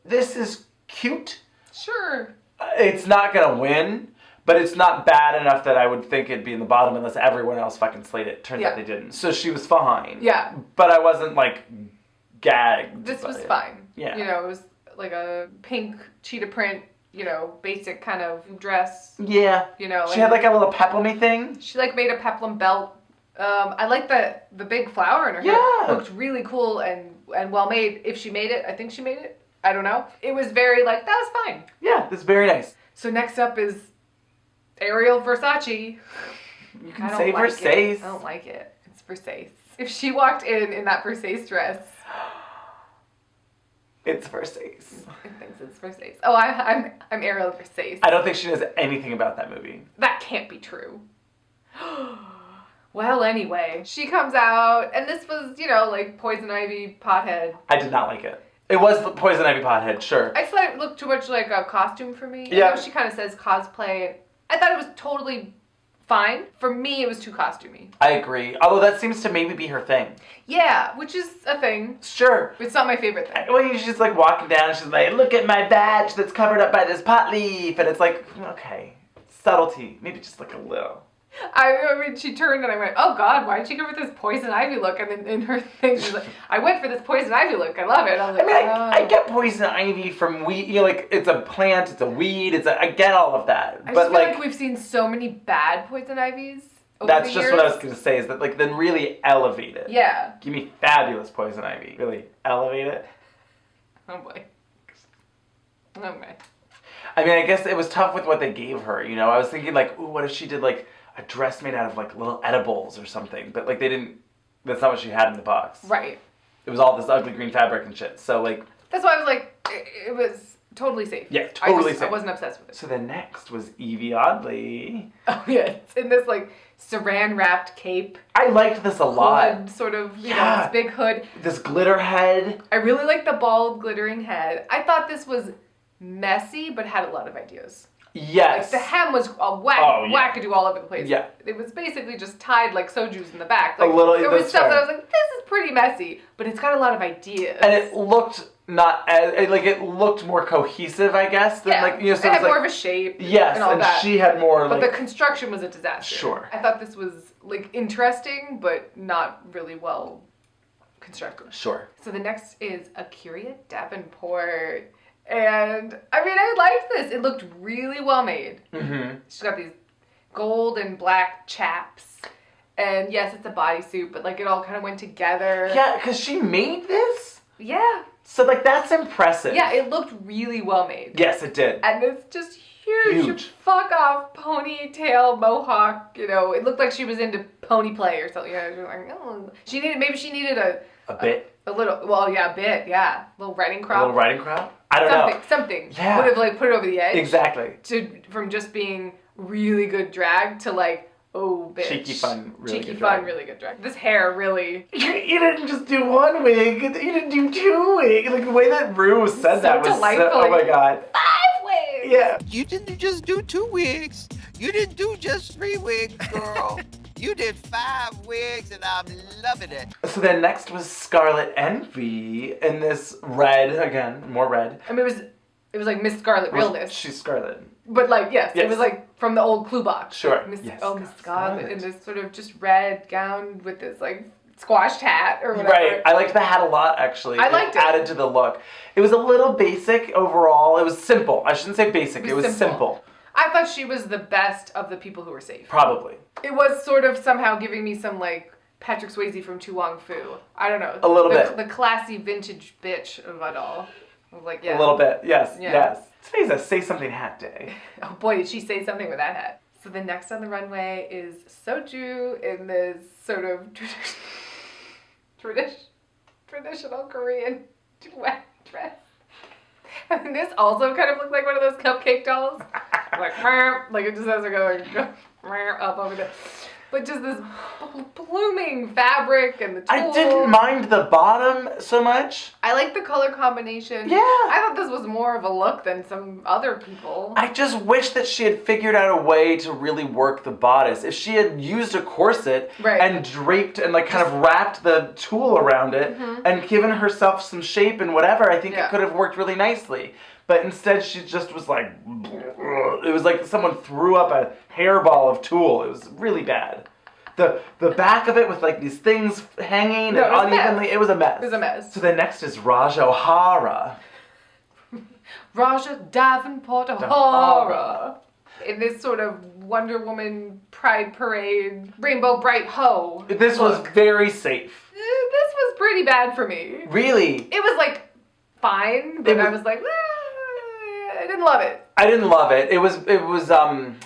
this is cute. Sure. It's not gonna win, but it's not bad enough that I would think it'd be in the bottom unless everyone else fucking slayed it. Turns out they didn't. So she was fine. Yeah. But I wasn't like gagged. This was fine. Yeah. You know, it was like a pink cheetah print, you know, basic kind of dress. Yeah. You know. She had like a little peplumy thing. She like made a peplum belt. I like the big flower in her hair. Yeah. Looked really cool and well made. If she made it, I think she made it. I don't know. It was very like, that was fine. Yeah, it's very nice. So next up is Ariel Versace. You can say Versace. I don't like it. It's Versace. If she walked in that Versace dress. It's Versace. I think it's Versace. Oh, I'm Ariel Versace. I don't think she knows anything about that movie. That can't be true. Well, anyway, she comes out, and this was, you know, like Poison Ivy pothead. I did not like it. It was the Poison Ivy pothead, sure. I just thought it looked too much like a costume for me. Yeah. I know she kind of says cosplay. I thought it was totally fine. For me, it was too costumey. I agree. Although that seems to maybe be her thing. Yeah, which is a thing. Sure. It's not my favorite thing. Well, she's like walking down, she's like, look at my badge that's covered up by this pot leaf. And it's like, okay, subtlety. Maybe just like a little. I mean, she turned and I went, oh God, why did she go for this Poison Ivy look? And then in her thing, she's like, I went for this Poison Ivy look. I love it. I was like, I get Poison Ivy from weed. You know, like, it's a plant, it's a weed, I get all of that. I but just feel like we've seen so many bad Poison Ivies. That's the just years. what I was going to say, is that, like, then really elevate it. Yeah. Give me fabulous Poison Ivy. Really elevate it. Oh boy. Okay. I mean, I guess it was tough with what they gave her, you know? I was thinking, like, ooh, what if she did, like, a dress made out of, like, little edibles or something? But, like, they didn't... That's not what she had in the box. Right. It was all this ugly green fabric and shit. So, like... That's why I was like, it was totally safe. Yeah, totally safe. I wasn't obsessed with it. So then next was Evie Oddly. Oh, yeah. It's in this, like, saran-wrapped cape. I liked this a lot. Hood, sort of, you know, this big hood. This glitter head. I really like the bald, glittering head. I thought this was messy, but had a lot of ideas. Yes. Like, the hem was wackadoo all over the place. Yeah. It was basically just tied like soju's in the back. Like, A little- there was that's stuff fair. that I was like, this is pretty messy, but it's got a lot of ideas. And it looked not as... Like, it looked more cohesive, I guess, than, like, you know... So it had was like, more of a shape. Yes, and all that. she had more, But like... the construction was a disaster. Sure. I thought this was, like, interesting, but not really well constructed. Sure. So the next is a Kiria Devonport. And, I mean, I liked this. It looked really well made. Mm-hmm. She's got these gold and black chaps. And yes, it's a bodysuit, but, like, it all kind of went together. Yeah, because she made this? Yeah. So, like, that's impressive. Yeah, it looked really well made. Yes, it did. And it's just huge. Fuck off ponytail mohawk. You know, it looked like she was into pony play or something. You know, she was like, oh. Maybe she needed a bit. A little. Well, yeah, a bit. Yeah, a little riding crop. A little riding crop. I don't know. Something. Yeah. Would have like put it over the edge. Exactly. From just being really good drag to like, oh bitch. Cheeky fun, really Cheeky good fun, drag. really good drag. This hair really. You didn't just do one wig. You didn't do two wigs. Like the way that Rue said that was delightful. so, oh my god. 5 wigs. Yeah. You didn't just do 2 wigs. You didn't do just 3 wigs, girl. You did 5 wigs, and I'm loving it. So then next was Scarlet Envy in this red, again, more red. I mean, it was like Miss Scarlet realness. She's Scarlet. But like, yes, Yes. it was like from the old Clue box. Sure. Miss, Yes. Oh, Miss Scarlet in this sort of just red gown with this like squashed hat or whatever. Right. I liked the hat a lot, actually. I liked it. Added to the look. It was a little basic overall. It was simple. I shouldn't say basic. It was simple. I thought she was the best of the people who were safe. Probably. It was sort of somehow giving me some like Patrick Swayze from Tu Wong Fu. I don't know. A little bit. The classy vintage bitch of it all. I was like, yeah. A little bit. Yes. Yeah. Yes. Today's a Say Something Hat Day. Oh boy, did she say something with that hat. So the next on the runway is Soju in this sort of traditional Korean duet dress. And this also kind of looked like one of those cupcake dolls. Like it just has to go up over there. But just this blooming fabric and the tulle. I didn't mind the bottom so much. I like the color combination. Yeah. I thought this was more of a look than some other people. I just wish that she had figured out a way to really work the bodice. If she had used a corset and draped and like kind of wrapped the tulle around it and given herself some shape and whatever, I think it could have worked really nicely. But instead she just was like, it was like someone threw up a hairball of tulle. It was really bad. The back of it with like these things hanging and unevenly, it was a mess. It was a mess. So then next is Raj O'Hara. Raja Davenport O'Hara. In this sort of Wonder Woman Pride Parade, Rainbow Bright Ho. This was very safe. This was pretty bad for me. Really? It was like fine, but I was like, I didn't love it. I didn't love it. It was It wasn't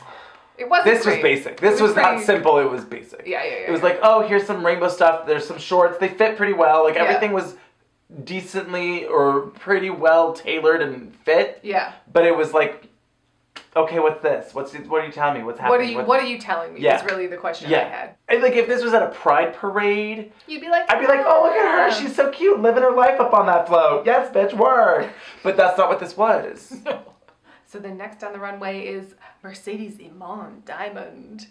This was great. basic. This was not pretty- simple, it was basic. Yeah. It was like, oh, here's some rainbow stuff, there's some shorts, they fit pretty well. Like everything was decently or pretty well tailored and fit. Yeah. But it was like, okay, what's this? What are you telling me? What's happening? What are you telling me? Yeah. Is really the question I Yeah. had. And like if this was at a pride parade, You'd be like, I'd be like, oh, look at her, she's so cute, living her life up on that float. Yes, bitch, work. But that's not what this was. So then next on the runway is Mercedes Iman Dimond.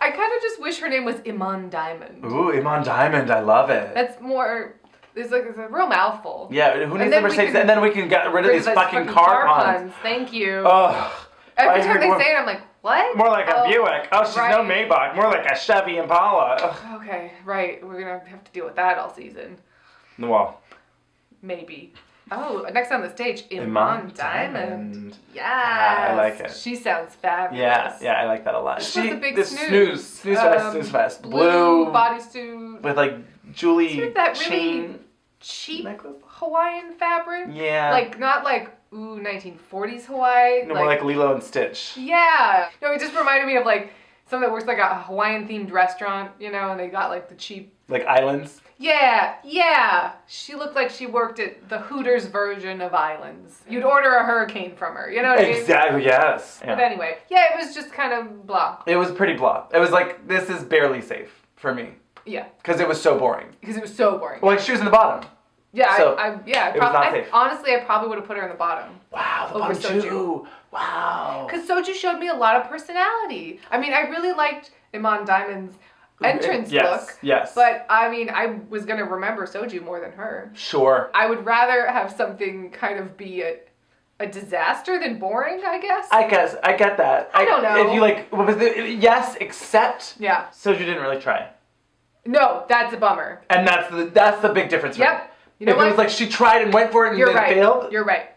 I kind of just wish her name was Iman Dimond. Ooh, Iman Diamond, I love it. That's more, it's a real mouthful. Yeah, who needs the Mercedes? And then we can get rid of these fucking car puns. Thank you. Ugh. Every time they say it, I'm like, what? More like a Buick. Oh, she's right. no Maybach. More like a Chevy Impala. Ugh. Okay, right. We're going to have to deal with that all season. Well, Maybe. Oh, next on the stage, Iman Diamond. Yes. I like it. She sounds fabulous. Yeah, I like that a lot. This was a big snooze fest. Blue bodysuit. With like Julie sort of that chain really cheap Hawaiian fabric. Yeah. Like, not like, 1940s Hawaii. No, more like Lilo and Stitch. Yeah. No, it just reminded me of like something that works like a Hawaiian themed restaurant, you know, and they got like the cheap. Like Islands? Yeah. She looked like she worked at the Hooters version of Islands. You'd order a hurricane from her, you know what I mean? Exactly, yes. But anyway, yeah, it was just kind of blah. It was pretty blah. It was like, this is barely safe for me. Yeah. Because it was so boring. Well, like, she was in the bottom. Yeah, So, it was not safe. Honestly, I probably would have put her in the bottom. Wow, the over bottom Soju. too. Wow. Because Soju showed me a lot of personality. I mean, I really liked Iman Diamond's entrance look. Yes. But, I mean, I was going to remember Soju more than her. Sure. I would rather have something kind of be a disaster than boring, I guess. I get that. I don't know. If you like, what was it? Yes, except Yeah. Soju didn't really try. No, that's a bummer. And that's the big difference. Yep. You know if what? it was like she tried and went for it and You're then right. failed. You're right.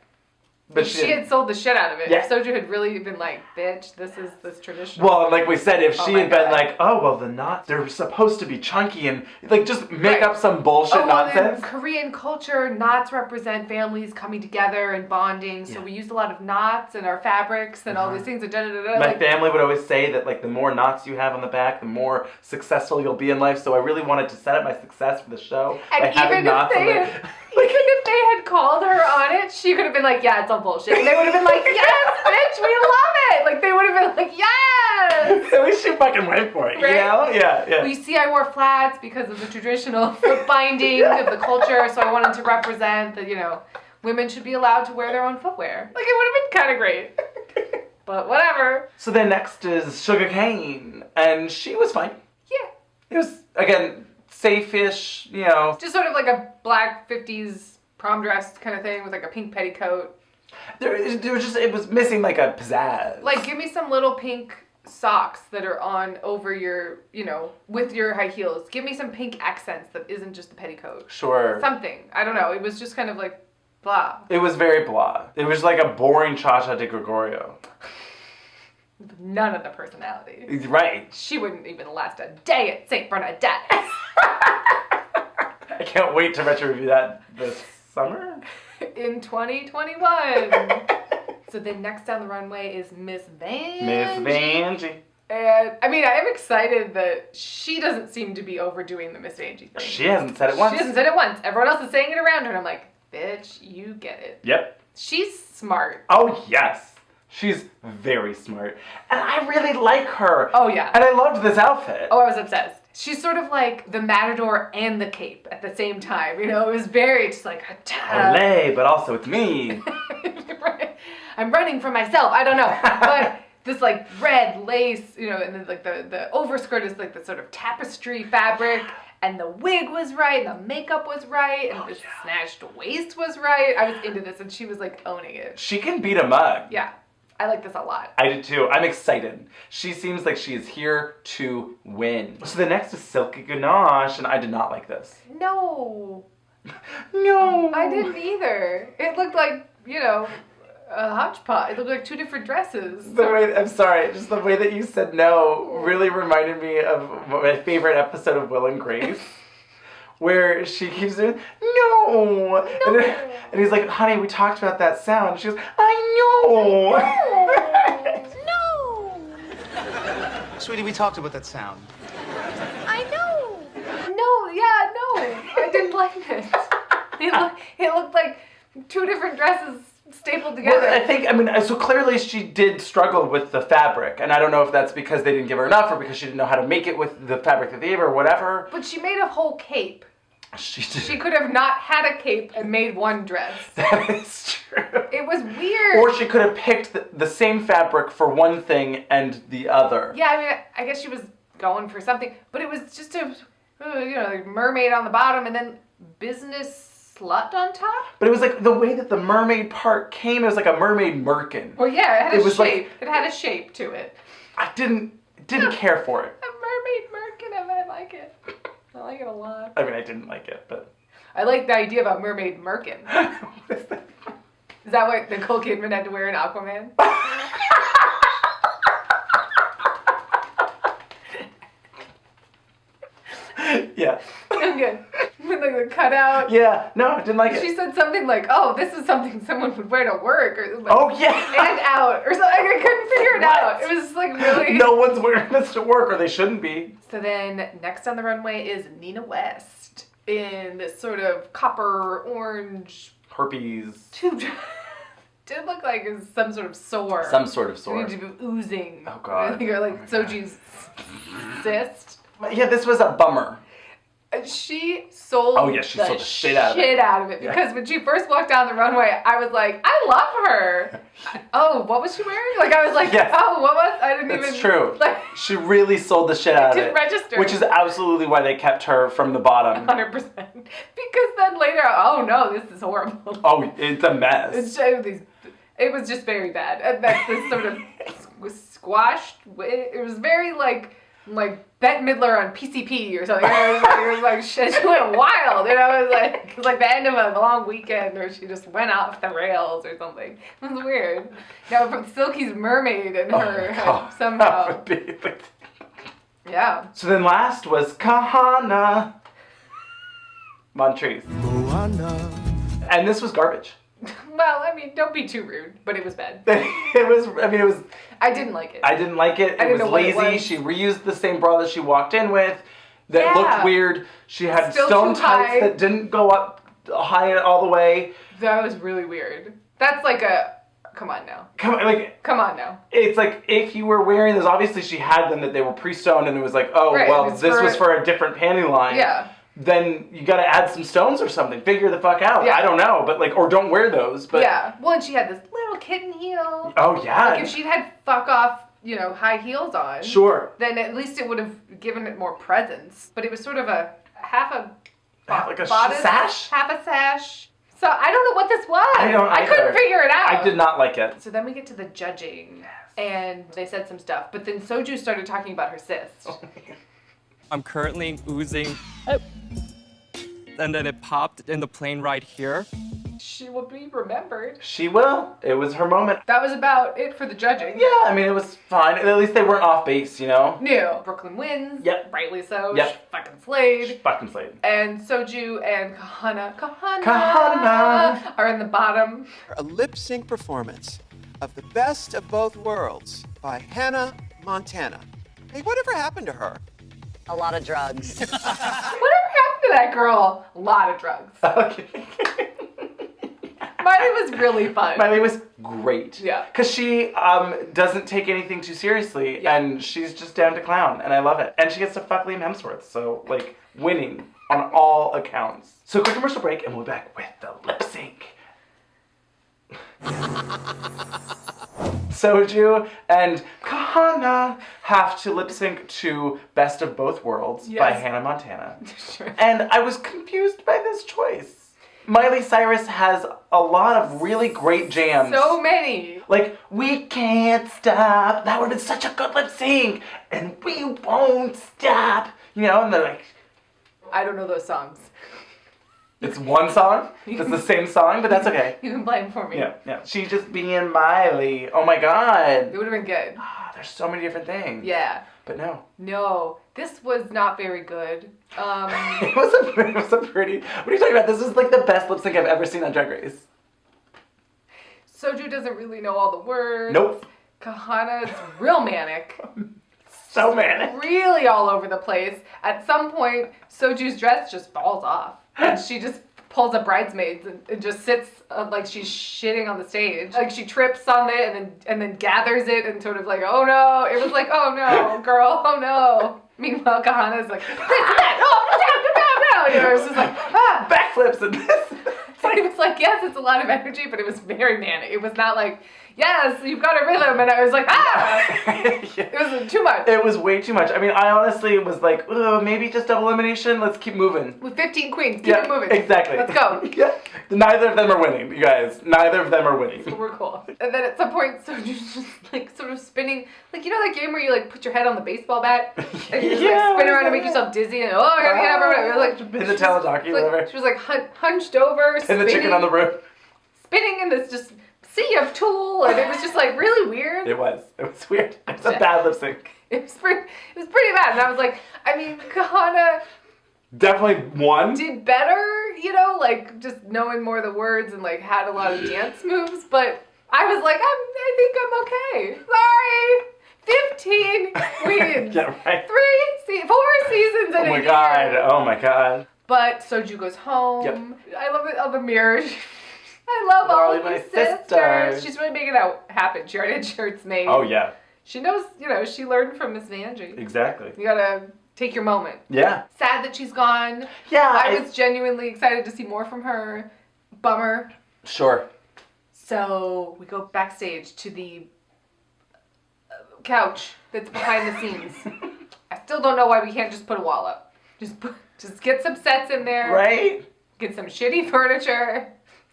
But she had sold the shit out of it. Yeah. If Soju had really been like, bitch, this is this traditional. Well, like we said, if she my had been God. like, oh, well, the knots, they're supposed to be chunky and like just make up some bullshit nonsense. In Korean culture, knots represent families coming together and bonding. So we used a lot of knots in our fabrics and all these things. And My family would always say that like the more knots you have on the back, the more successful you'll be in life. So I really wanted to set up my success for the show And by having knots on the... Even if they had called her on it, she could have been like, yeah, it's all bullshit. And they would have been like, yes, bitch, we love it. Like, they would have been like, yes. At least she fucking went for it, Right? you know? Yeah. Well, you see, I wore flats because of the traditional foot binding of the culture. So I wanted to represent that, women should be allowed to wear their own footwear. Like, it would have been kind of great. But whatever. So then next is Sugar Cane, and she was fine. Yeah. It was, again, safe-ish, Just sort of like a black 50s prom dress kind of thing with like a pink petticoat. It was missing like a pizzazz. Like, give me some little pink socks that are on over your, with your high heels. Give me some pink accents that isn't just the petticoat. Sure. Something. I don't know. It was just kind of like blah. It was very blah. It was like a boring Cha-Cha de Gregorio. None of the personality. Right. She wouldn't even last a day at St. Bernadette. I can't wait to retro review that this summer. In 2021. So then next down the runway is Miss Vanjie. Miss Vanjie. And I mean, I am excited that she doesn't seem to be overdoing the Miss Vanjie thing. She hasn't said it once. She hasn't said it once. Everyone else is saying it around her, and I'm like, bitch, you get it. Yep. She's smart. Oh, yes. She's very smart. And I really like her. Oh, yeah. And I loved this outfit. Oh, I was obsessed. She's sort of like the matador and the cape at the same time. It was very just like, Olay, but also it's me. Right. I'm running for myself. I don't know. But this like red lace, and then like the overskirt is like the sort of tapestry fabric. And the wig was right, and the makeup was right, and the snatched waist was right. I was into this, and she was like owning it. She can beat a mug. Yeah. I like this a lot. I did too. I'm excited. She seems like she is here to win. So the next is Silky Ganache, and I did not like this. No. No. I didn't either. It looked like, a hodgepodge. It looked like two different dresses. I'm sorry, just the way that you said no really reminded me of my favorite episode of Will and Grace. Where she keeps doing, no. And he's like, honey, we talked about that sound. And she goes, I know. No. Sweetie, we talked about that sound. I know. No, I didn't like it. It looked like two different dresses stapled together. Well, so clearly she did struggle with the fabric. And I don't know if that's because they didn't give her enough or because she didn't know how to make it with the fabric that they gave her or whatever. But she made a whole cape. She did. She could have not had a cape and made one dress. That is true. It was weird. Or she could have picked the same fabric for one thing and the other. Yeah, I guess she was going for something. But it was just a, like mermaid on the bottom and then business slut on top. But it was like the way that the mermaid part came, it was like a mermaid merkin. Well, yeah, it had a shape. Like, it had a shape to it. I didn't care for it. A mermaid merkin, I like it. I like it a lot. I didn't like it, but... I like the idea of a mermaid merkin. Is that what Nicole Kidman had to wear in Aquaman? Yeah. Okay. With like the cutout. Yeah. No, I didn't like it. She said something like, "Oh, this is something someone would wear to work," or like, Oh, yeah. and out, or something. I couldn't figure it out. It was just like really. No one's wearing this to work, or they shouldn't be. So then, next on the runway is Nina West in this sort of copper orange Herpes. tube. Did look like it was some sort of sore. Some sort of sore. It needed to be oozing. Oh, God. Or like Soju's cyst. Yeah, this was a bummer. She sold she sold the shit out of it. Because when she first walked down the runway, I was like, I love her. Oh, what was she wearing? Like, I was like, Yes. oh, what was? I didn't It's even. true. Like, She really sold the shit out of it. didn't register. Which is absolutely why they kept her from the bottom. 100%. Because then later, oh no, this is horrible. Oh, it's a mess. It was just very bad. And that's this sort of was squashed. It was very like Bette Midler on PCP or something. It was like shit. She went wild. You know, it was like the end of a long weekend, or she just went off the rails or something. It was weird. Now from Silky's mermaid and her somehow. Yeah. So then last was Kahana Montrese. And this was garbage. Well, I mean, don't be too rude, but it was bad. it was. I didn't like it. I didn't like it. I It didn't was know what it lazy. was. She reused the same bra that she walked in with. That Yeah. looked weird. She had Still stone too tights high. that didn't go up high all the way. That was really weird. That's like a. Come on now. Come on now. It's like if you were wearing those, obviously she had them that they were pre-stoned, and it was like, oh Right, well, it was this for- was for a different panty line. Yeah. Then you got to add some stones or something. Figure the fuck out. Yeah. I don't know, but or don't wear those. But Yeah. Well, and she had this little kitten heel. Oh yeah. Like if she'd had fuck off, high heels on. Sure. Then at least it would have given it more presence. But it was sort of a half a Like a bodice, sash? half a sash. So I don't know what this was. I don't I couldn't either. figure it out. I did not like it. So then we get to the judging, and they said some stuff. But then Soju started talking about her cyst. I'm currently oozing. And then it popped in the plane right here. She will be remembered. She will. It was her moment. That was about it for the judging. Yeah, I mean, it was fine. At least they weren't off base, New. Brooklyn wins. Yep. Rightly so. Yep. She fucking slayed. Fucking slayed. And Soju and Kahana are in the bottom. A lip sync performance of The Best of Both Worlds by Hannah Montana. Hey, whatever happened to her? A lot of drugs. Whatever happened to that girl? A lot of drugs. Okay. Miley was really fun. Miley was great. Yeah. Because she doesn't take anything too seriously, and she's just down to clown, and I love it. And she gets to fuck Liam Hemsworth, so, winning on all accounts. So, quick commercial break, and we'll be back with the lip sync. Soju and Kahana have to lip sync to Best of Both Worlds by Yes. Hannah Montana. Sure. And I was confused by this choice. Miley Cyrus has a lot of really great jams. So many. Like, we can't stop. That would have been such a good lip sync. And we won't stop. And they're like, I don't know those songs. it's one song. It's the same song, but that's okay. You can play them for me. Yeah. She's just being Miley. Oh my God. It would have been good. There's so many different things. Yeah. But no. No. This was not very good. It was a pretty. What are you talking about? This is like the best lip sync I've ever seen on Drag Race. Soju doesn't really know all the words. Nope. Kahana's real manic. So manic. Really all over the place. At some point, Soju's dress just falls off. And she just pulls a bridesmaids and just sits like she's shitting on the stage. Like she trips on it and then gathers it and sort of like, oh no. It was like, oh no, girl, oh no. Meanwhile, Kahana's like, this, that, no. It was just like, backflips and this. It was like, yes, it's a lot of energy, but it was very manic. It was not like, yes, you've got a rhythm. And I was like, It was too much. It was way too much. I mean, I honestly was like, oh, maybe just double elimination. Let's keep moving. With 15 queens, keep it moving. Exactly. Let's go. Yeah. Neither of them are winning, you guys. Neither of them are winning. So we're cool. And then at some point, Soju's just like sort of spinning, like, you know that game where you like put your head on the baseball bat and you just like spin around and make yourself dizzy and I gotta get up. It was like in the Taladaki, whatever. She was like hunched over, and the chicken on the roof, spinning in this just sea of tulle, and it was just like really weird. It was weird. It was a bad lip sync. It was pretty bad, and I was like, I mean, Kahana definitely won. did better, you know, like just knowing more of the words and like had a lot of dance moves, but I was like, I think I'm okay. Sorry. 15 wins. Yeah, right. 4 seasons in a year. Oh my god. But Soju goes home. Yep. I love it on the mirror. I love all of my sisters. She's really making that happen. She already had shirts made. Oh yeah. She knows, you know, she learned from Miss Vanjie. Exactly. You gotta take your moment. Yeah. Sad that she's gone. Yeah. I was genuinely excited to see more from her. Bummer. Sure. So we go backstage to the couch that's behind the scenes. I still don't know why we can't just put a wall up. Just get some sets in there. Right? Get some shitty furniture.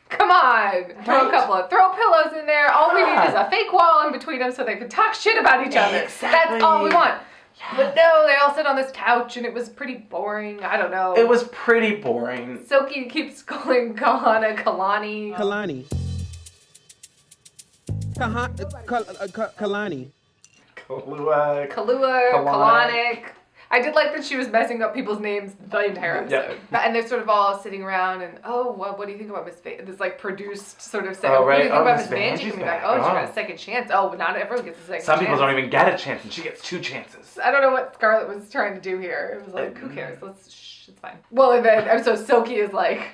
Come on. Throw throw pillows in there. All we need is a fake wall in between them so they can talk shit about each other. Exactly. That's all we want. Yeah. But no, they all sit on this couch and it was pretty boring. I don't know. It was pretty boring. Silky keeps calling Kahana Kalani. Kalani. Kalani. Kalua. Kalanic. I did like that she was messing up people's names the entire episode. Yeah. And they're sort of all sitting around and, what do you think about Miss Vanjie? This like produced sort of segment. Oh, right. What do you think about Miss Miss Vanjie Vanjie's coming back. back? She got a second chance. Oh, but not everyone gets a second chance. Some people don't even get a chance and she gets 2 chances. I don't know what Scarlett was trying to do here. It was like, who cares? It's fine. Well, and then, so Silky is like,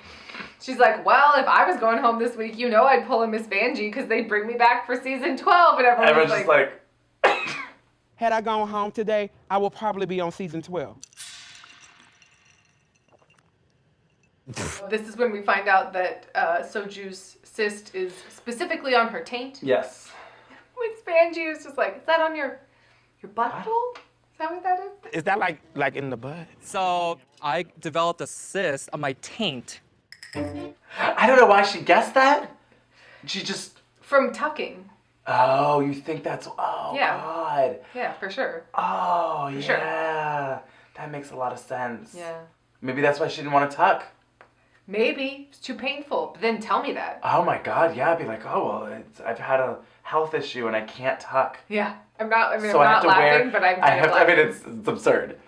she's like, well, if I was going home this week, you know I'd pull a Miss Vanjie because they'd bring me back for season 12. And everyone's just like... Had I gone home today, I would probably be on season 12. This is when we find out that Soju's cyst is specifically on her taint. Yes. Miss Vanjie is just like, is that on your butthole? Is that what that is? Is that like in the butt? So I developed a cyst on my taint. I don't know why she guessed that. She just... From tucking. Oh, you think that's... Oh, yeah. God. Yeah, for sure. Oh, for yeah. Sure. That makes a lot of sense. Yeah. Maybe that's why she didn't want to tuck. Maybe. It's too painful. But then tell me that. Oh, my God. Yeah, I'd be like, oh, well, I've had a health issue and I can't tuck. Yeah. I'm not so I'm not laughing, but I'm kind of laughing. I mean, it's absurd.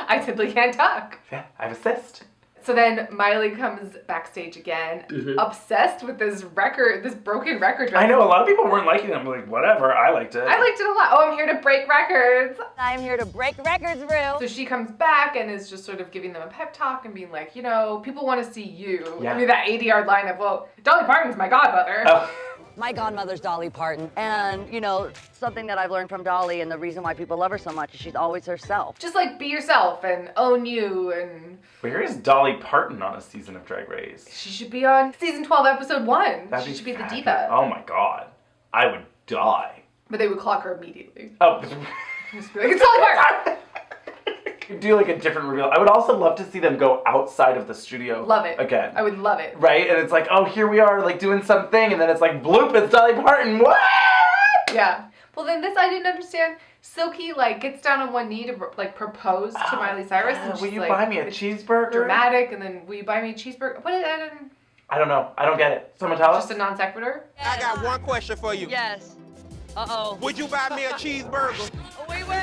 I simply can't tuck. Yeah, I have a cyst. So then Miley comes backstage again, obsessed with this broken record. I know, a lot of people weren't liking it. I'm like, whatever, I liked it. I liked it a lot. Oh, I'm here to break records. I'm here to break records, Rue. So she comes back and is just sort of giving them a pep talk and being like, you know, people want to see you. Yeah. I mean, that 80-yard line of, well, Dolly Parton's my godmother. Oh. My godmother's Dolly Parton. And, you know, something that I've learned from Dolly and the reason why people love her so much is she's always herself. Just like be yourself and own you and... Where is Dolly Parton on a season of Drag Race? She should be on season 12, episode 1. She should be the diva. Oh my God. I would die. But they would clock her immediately. Oh. Just be like, it's Dolly Parton! Do like a different reveal. I would also love to see them go outside of the studio. Love it. Again. I would love it. Right? And it's like, oh, here we are, like doing something, and then it's like, bloop, it's Dolly Parton. What? Yeah. Well, then this I didn't understand. Silky like gets down on one knee to like propose to Miley Cyrus, and she's will you like, buy me a cheeseburger? Dramatic, and then will you buy me a cheeseburger? What is that? I don't know. I don't get it. Someone tell us. Just a non sequitur. I got one question for you. Yes. Uh-oh. Would you buy me a cheeseburger? We will.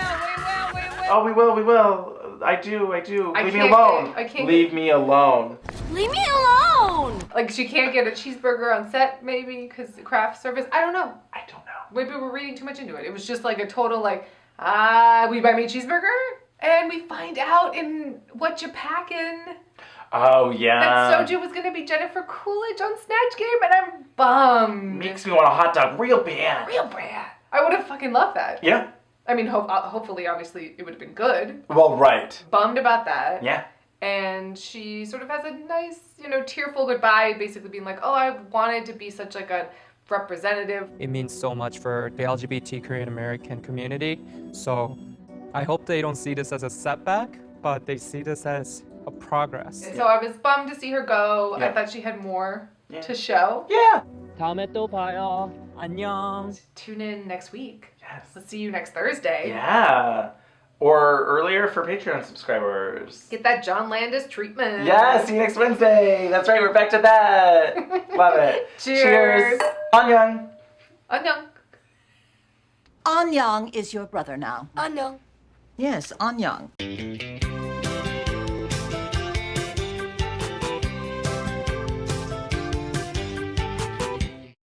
Oh, we will. I do. Leave me alone. I can't. Leave me alone. Leave me alone! Like she can't get a cheeseburger on set, maybe because craft service. I don't know. Maybe we're reading too much into it. It was just like a total like, will you buy me a cheeseburger? And we find out in What You Packin'. Oh, yeah. That Soju was going to be Jennifer Coolidge on Snatch Game, and I'm bummed. Makes me want a hot dog real bad. I would have fucking loved that. Yeah. I mean, hopefully, obviously, it would have been good. Well, right. Bummed about that. Yeah. And she sort of has a nice, tearful goodbye, basically being like, oh, I wanted to be such like a representative. It means so much for the LGBT Korean American community. So I hope they don't see this as a setback, but they see this as a progress. And so I was bummed to see her go. Yeah. I thought she had more to show. Yeah. 다음에 또 봐요. 안녕. Tune in next week. Yes. Let's see you next Thursday. Yeah. Or earlier for Patreon subscribers. Get that John Landis treatment. Yeah, see you next Wednesday. That's right, we're back to that. Love it. Cheers. Annyeong. Annyeong. Anyang is your brother now. Annyeong. Yes, Anyang.